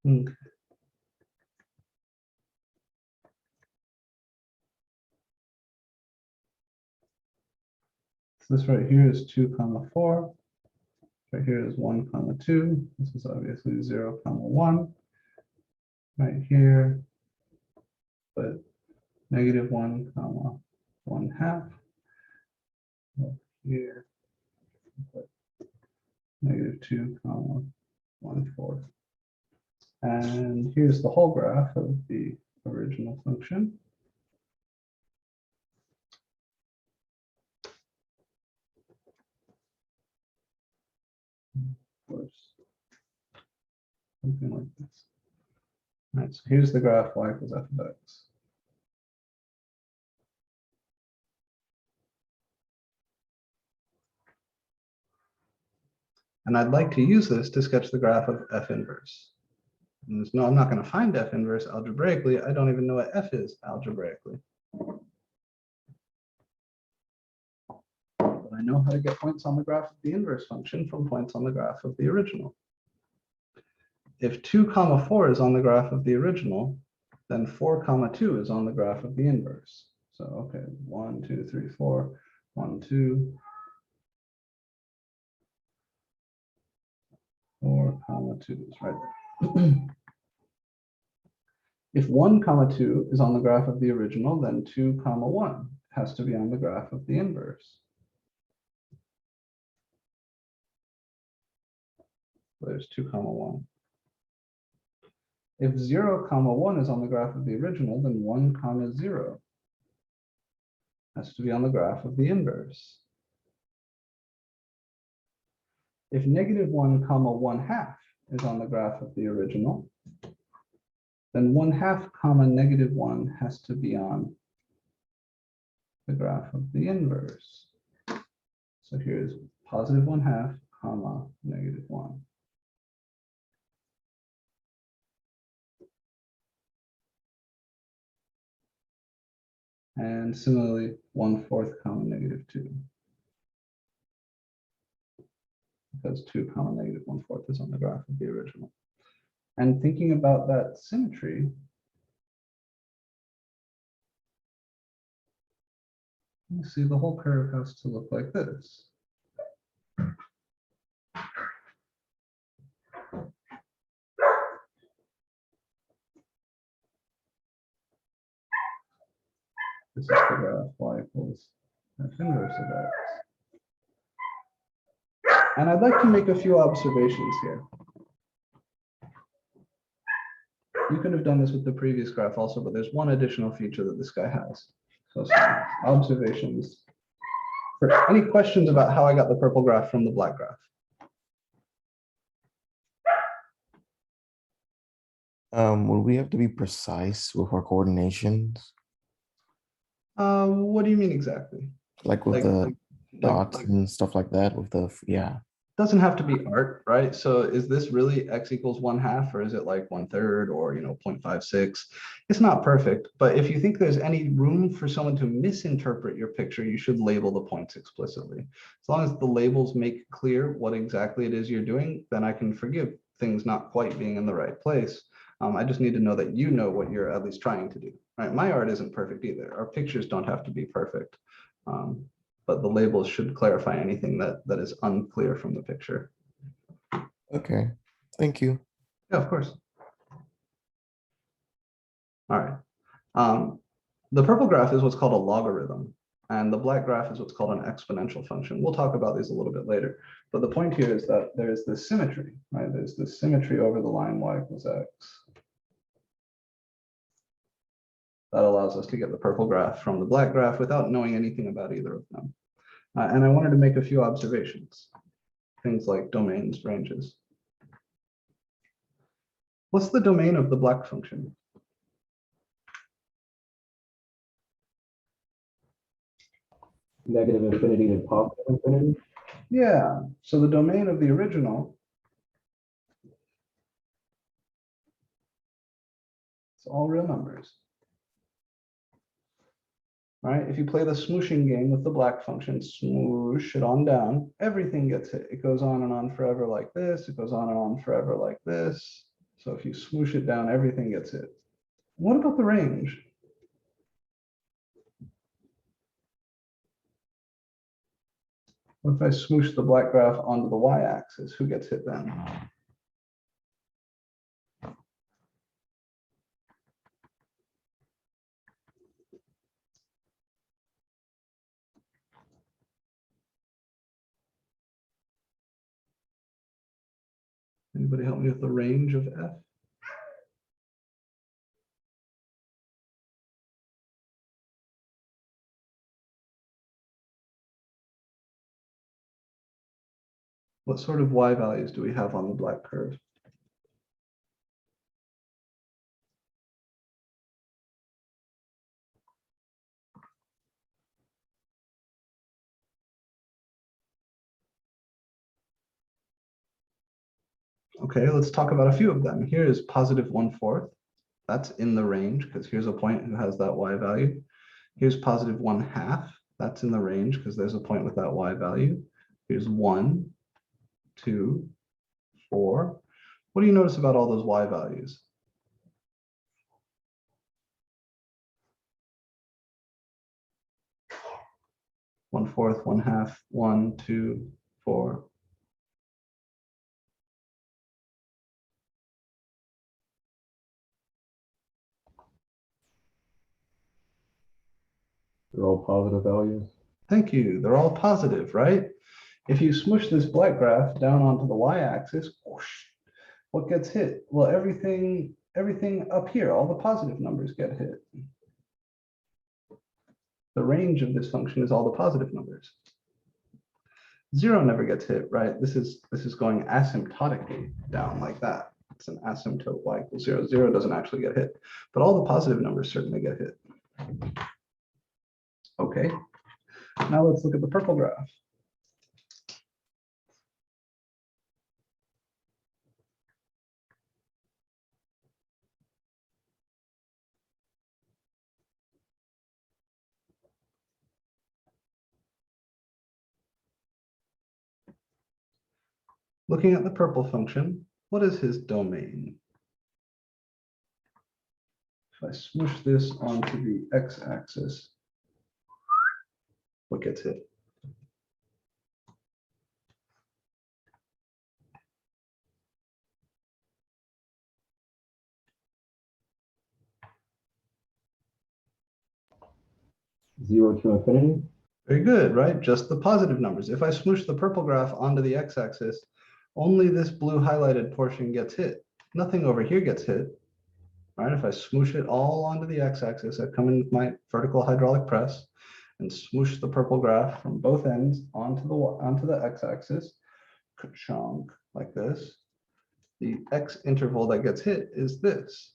Okay. So this right here is 2 comma 4. Right here is 1 comma 2. This is obviously 0 comma 1. Right here, but -1 comma 1/2. Here, but -2 comma 1/4. And here's the whole graph of the original function. Of course, something like this. All right, so here's the graph y equals f of x. And I'd like to use this to sketch the graph of f inverse. And no, I'm not going to find f inverse algebraically. I don't even know what f is algebraically. But I know how to get points on the graph of the inverse function from points on the graph of the original. If 2 comma 4 is on the graph of the original, then 4 comma 2 is on the graph of the inverse. So, okay, 1, 2, 3, 4, 1, 2, 4 comma 2 is right there. If 1 comma 2 is on the graph of the original, then 2 comma 1 has to be on the graph of the inverse. There's 2 comma 1. If 0 comma 1 is on the graph of the original, then 1 comma 0 has to be on the graph of the inverse. If -1 comma 1/2 is on the graph of the original, then 1/2 comma -1 has to be on the graph of the inverse. So here's +1/2 comma -1. And similarly, 1/4 comma -2. Because 2 comma -1/4 is on the graph of the original. And thinking about that symmetry, you see the whole curve has to look like this. This is the graph y equals f inverse of x. And I'd like to make a few observations here. You could have done this with the previous graph also, but there's one additional feature that this guy has. So some observations. For any questions about how I got the purple graph from the black graph? Would we have to be precise with our coordinations, What do you mean exactly? like with Like- the like- dots like- and stuff like that? With the yeah, Doesn't have to be art, right? So is this really x equals 1/2, or is it like 1/3, or 0.56? It's not perfect, but if you think there's any room for someone to misinterpret your picture, you should label the points explicitly. As long as the labels make clear what exactly it is you're doing, then I can forgive things not quite being in the right place. I just need to know that you know what you're at least trying to do, right? My art isn't perfect either. Our pictures don't have to be perfect. But the labels should clarify anything that is unclear from the picture. okay, thank you. Yeah, of course. All right. The purple graph is what's called a logarithm, and the black graph is what's called an exponential function. We'll talk about these a little bit later, but the point here is that there's this symmetry, right? There's this symmetry over the line y equals x. That allows us to get the purple graph from the black graph without knowing anything about either of them. And I wanted to make a few observations, things like domains, ranges. What's the domain of the black function? Negative infinity to positive infinity. Yeah, so the domain of the original, it's all real numbers. Right? If you play the smooshing game with the black function, smoosh it on down, everything gets hit. It goes on and on forever like this. It goes on and on forever like this. So if you smoosh it down, everything gets hit. What about the range? What if I smoosh the black graph onto the y-axis? Who gets hit then? Anybody help me with the range of f? What sort of y values do we have on the black curve? Okay, let's talk about a few of them. Here is positive 1/4. That's in the range because here's a point who has that y value. Here's positive 1/2. That's in the range because there's a point with that y value. Here's 1, 2, 4. What do you notice about all those y values? One-fourth, 1/2, 1, 2, 4. They're all positive values. Thank you. They're all positive, right? If you smush this black graph down onto the y-axis, whoosh, what gets hit? Well, everything up here, all the positive numbers get hit. The range of this function is all the positive numbers. 0 never gets hit, right? This is going asymptotically down like that. It's an asymptote y equals 0. 0 doesn't actually get hit, but all the positive numbers certainly get hit. Okay, now let's look at the purple graph. Looking at the purple function, what is his domain? If I smoosh this onto the x-axis, what gets hit? Zero to infinity? Very good, right? Just the positive numbers. If I smoosh the purple graph onto the x-axis, only this blue highlighted portion gets hit. Nothing over here gets hit, right? If I smoosh it all onto the x-axis, I come in with my vertical hydraulic press and smoosh the purple graph from both ends onto the x-axis, ka-chunk, like this. The x interval that gets hit is this,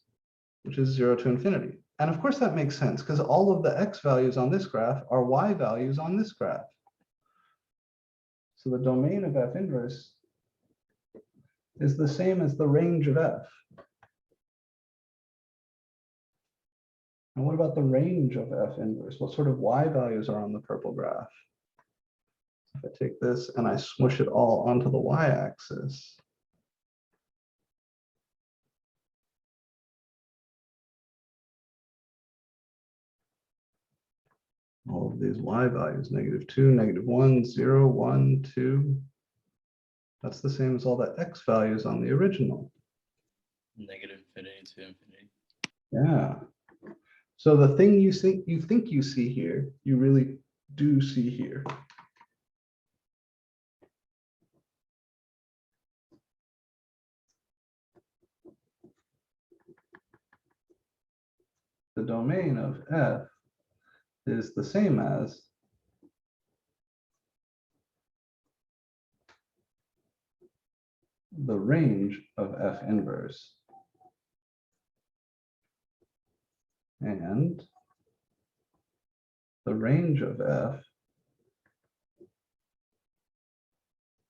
which is 0 to infinity. And of course that makes sense because all of the x values on this graph are y values on this graph. So the domain of f inverse is the same as the range of f. And what about the range of f inverse? What sort of y values are on the purple graph? If I take this and I smush it all onto the y-axis, all of these y values, -2, -1, 0, 1, 2, that's the same as all the x values on the original. Negative infinity to infinity. Yeah. So the thing you think you see here, you really do see here. The domain of f is the same as the range of f inverse. And the range of f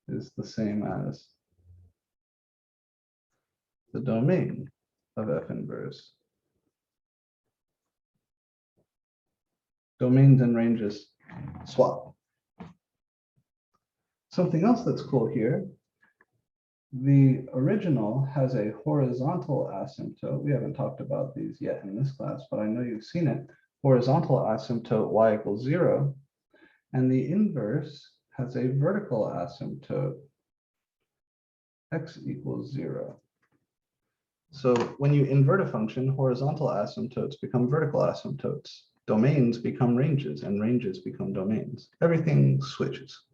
is the same as the domain of f inverse. Domains and ranges swap. Something else that's cool here, the original has a horizontal asymptote. We haven't talked about these yet in this class, but I know you've seen it. Horizontal asymptote y equals 0, and the inverse has a vertical asymptote x equals 0. So when you invert a function, horizontal asymptotes become vertical asymptotes. Domains become ranges, and ranges become domains. Everything switches.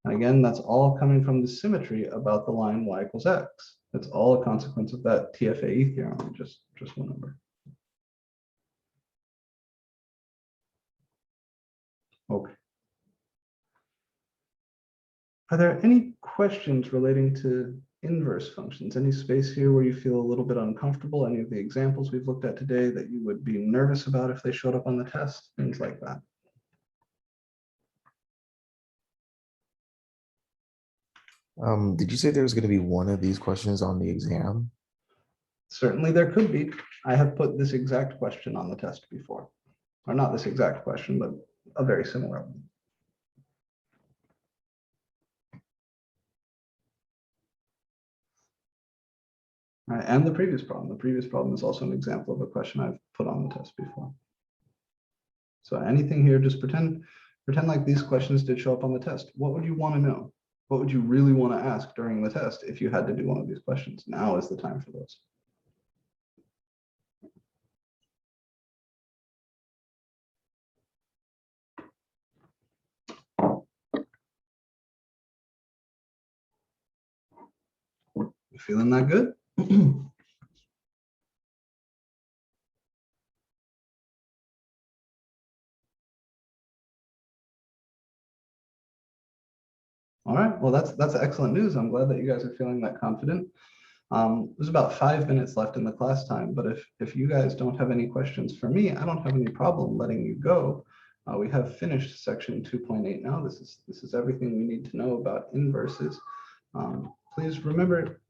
And again, that's all coming from the symmetry about the line y equals x. That's all a consequence of that TFAE theorem, just one number. Okay. Are there any questions relating to inverse functions? Any space here where you feel a little bit uncomfortable? Any of the examples we've looked at today that you would be nervous about if they showed up on the test? Things like that. Did you say there was going to be one of these questions on the exam? Certainly there could be. I have put this exact question on the test before. Or not this exact question, but a very similar one. And the previous problem. The previous problem is also an example of a question I've put on the test before. So anything here, just pretend like these questions did show up on the test. What would you want to know? What would you really want to ask during the test if you had to do one of these questions? Now is the time for those. You feeling that good? All right, well, that's excellent news. I'm glad that you guys are feeling that confident. There's about 5 minutes left in the class time, but if you guys don't have any questions for me, I don't have any problem letting you go. We have finished section 2.8 now. This is everything we need to know about inverses. Please remember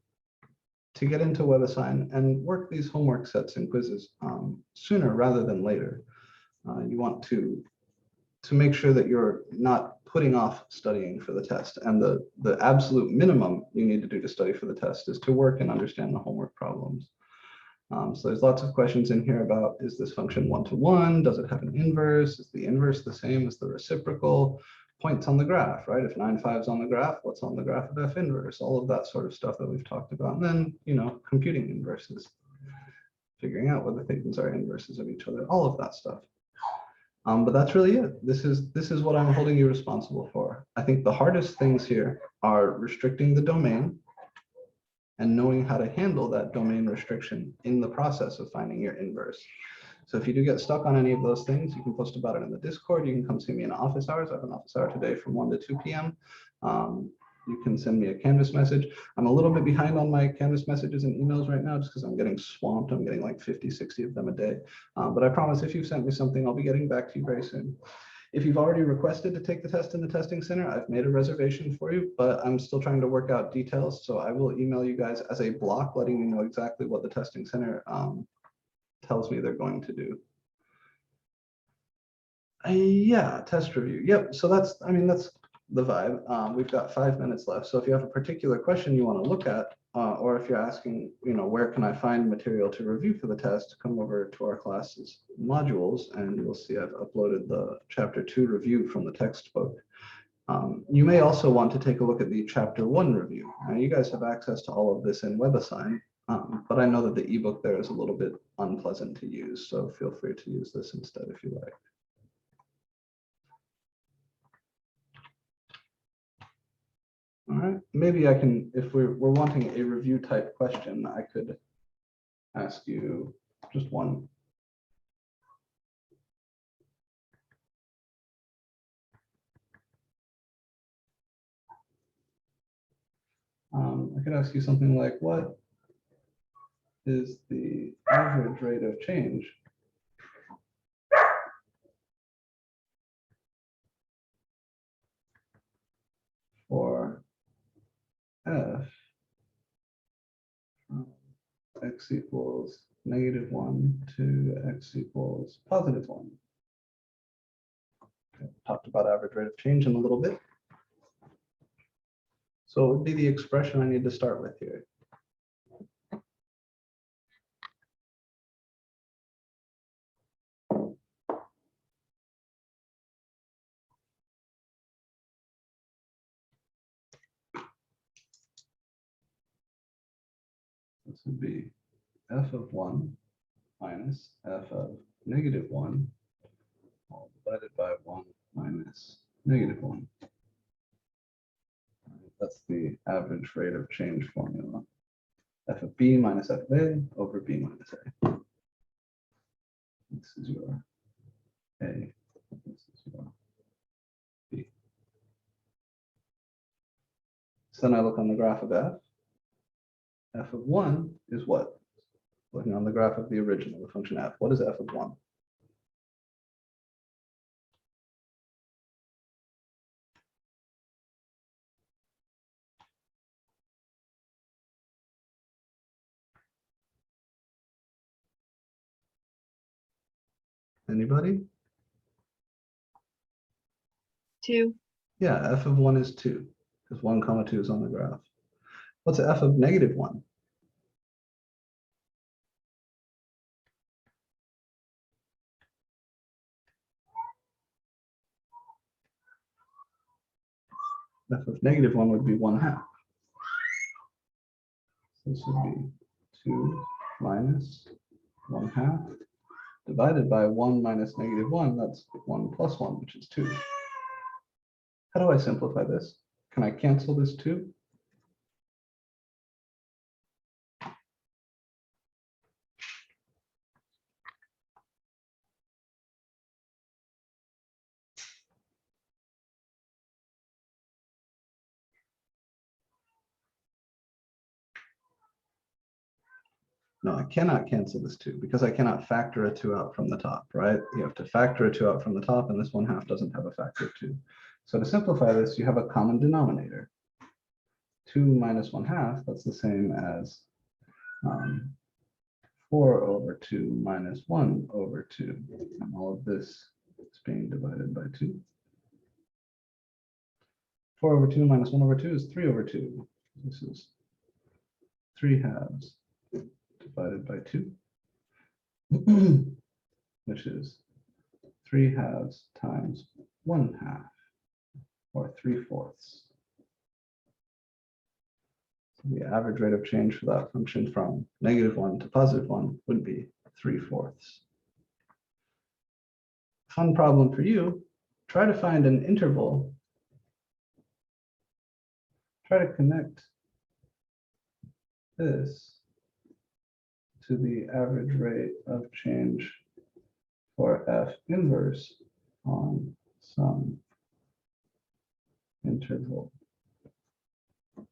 to get into WebAssign and work these homework sets and quizzes sooner rather than later. You want to to make sure that you're not putting off studying for the test. And the absolute minimum you need to do to study for the test is to work and understand the homework problems. So there's lots of questions in here about, is this function one-to-one? Does it have an inverse? Is the inverse the same as the reciprocal? Points on the graph, right? If 9, 5 is on the graph, what's on the graph of F inverse? All of that sort of stuff that we've talked about. And then, you know, computing inverses, figuring out whether things are inverses of each other, all of that stuff. But that's really it. This is what I'm holding you responsible for. I think the hardest things here are restricting the domain and knowing how to handle that domain restriction in the process of finding your inverse. So if you do get stuck on any of those things, you can post about it in the Discord. You can come see me in office hours. I have an office hour today from 1 to 2 p.m. You can send me a Canvas message. I'm a little bit behind on my Canvas messages and emails right now, just because I'm getting swamped. I'm getting like 50, 60 of them a day. But I promise if you've sent me something, I'll be getting back to you very soon. If you've already requested to take the test in the testing center, I've made a reservation for you, but I'm still trying to work out details. So I will email you guys as a block, letting you know exactly what the testing center tells me they're going to do. Yeah, test review. Yep. So that's the vibe. We've got 5 minutes left. So if you have a particular question you want to look at, or if you're asking, you know, where can I find material to review for the test, come over to our classes modules, and you'll see I've uploaded the chapter 2 review from the textbook. You may also want to take a look at the chapter 1 review. Now, you guys have access to all of this in WebAssign, but I know that the ebook there is a little bit unpleasant to use, so feel free to use this instead if you like. All right, maybe I can, if we're wanting a review type question, I could ask you just one. I could ask you something like, what is the average rate of change for f from x equals -1 to x equals +1? Okay, talked about average rate of change in a little bit. So it would be the expression I need to start with here. This would be f of 1 minus f of -1 all divided by 1 minus -1. That's the average rate of change formula. F of b minus f of a over b minus a. This is your a. This is your b. So then I look on the graph of f. F of 1 is what? Looking on the graph of the original, the function f. What is f of 1? Anybody? 2. Yeah, f of 1 is 2, because 1, 2 is on the graph. What's f of -1? F of -1 would be 1/2. So this would be 2 minus 1/2 divided by 1 minus -1. That's 1 plus 1, which is 2. How do I simplify this? Can I cancel this 2? No, I cannot cancel this 2 because I cannot factor a 2 out from the top, right? You have to factor a 2 out from the top, and this 1/2 doesn't have a factor of 2. So to simplify this, you have a common denominator. 2 minus 1/2, that's the same as 4 over 2 minus 1 over 2. And all of this is being divided by 2. 4 over 2 minus 1 over 2 is 3 over 2. This is 3/2 divided by 2, which is 3/2 times 1/2, or 3/4. So the average rate of change for that function from -1 to +1 would be 3/4. Fun problem for you, try to find an interval. Try to connect this to the average rate of change for F inverse on some interval. All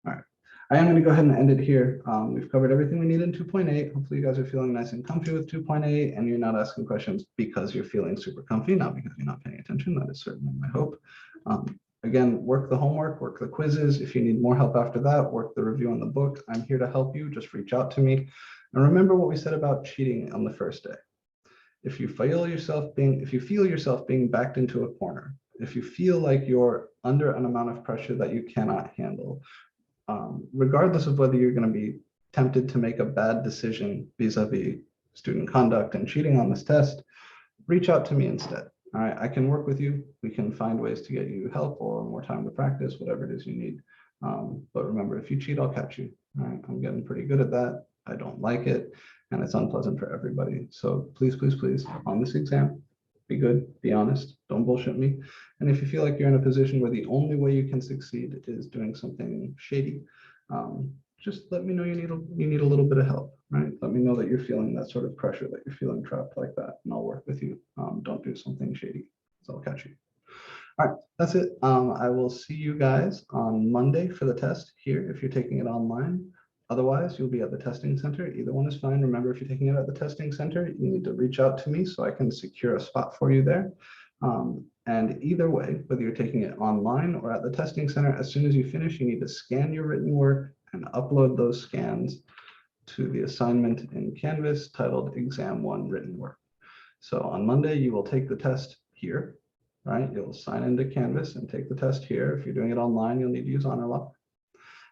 right, I am going to go ahead and end it here. We've covered everything we need in 2.8. Hopefully you guys are feeling nice and comfy with 2.8 and you're not asking questions because you're feeling super comfy, not because you're not paying attention. That is certainly my hope. Again, work the homework, work the quizzes. If you need more help after that, work the review on the book. I'm here to help you. Just reach out to me. And remember what we said about cheating on the first day. If you feel yourself being backed into a corner, if you feel like you're under an amount of pressure that you cannot handle, regardless of whether you're going to be tempted to make a bad decision vis-a-vis student conduct and cheating on this test, reach out to me instead. All right, I can work with you. We can find ways to get you help or more time to practice, whatever it is you need. But remember, if you cheat, I'll catch you. All right, I'm getting pretty good at that. I don't like it, and it's unpleasant for everybody. So please, please, please, on this exam, be good, be honest, don't bullshit me. And if you feel like you're in a position where the only way you can succeed is doing something shady, just let me know you need a little bit of help, right? Let me know that you're feeling that sort of pressure, that you're feeling trapped like that, and I'll work with you. Don't do something shady, so I'll catch you. All right, that's it. I will see you guys on Monday for the test here if you're taking it online. Otherwise, you'll be at the testing center. Either one is fine. Remember, if you're taking it at the testing center, you need to reach out to me so I can secure a spot for you there. And either way, whether you're taking it online or at the testing center, as soon as you finish, you need to scan your written work and upload those scans to the assignment in Canvas titled Exam 1 Written Work. So on Monday, you will take the test here, right? You'll sign into Canvas and take the test here. If you're doing it online, you'll need to use HonorLock.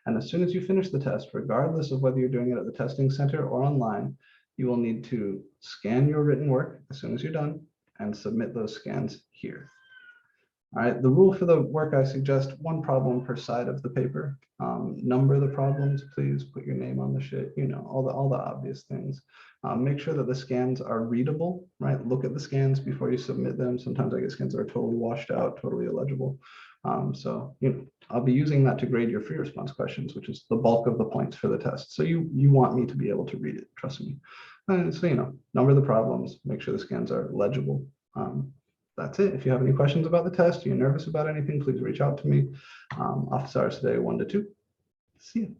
And as soon as you finish the test, regardless of whether you're doing it at the testing center or online, you will need to scan your written work as soon as you're done and submit those scans here. All right, the rule for the work, I suggest 1 problem per side of the paper. Number the problems, please put your name on the shit, you know, all the obvious things. Make sure that the scans are readable, right? Look at the scans before you submit them. Sometimes I get scans that are totally washed out, totally illegible. So, you know, I'll be using that to grade your free response questions, which is the bulk of the points for the test. So you want me to be able to read it, trust me. So, you know, number the problems, make sure the scans are legible. That's it. If you have any questions about the test, you're nervous about anything, please reach out to me. Office hours today, 1 to 2. See you.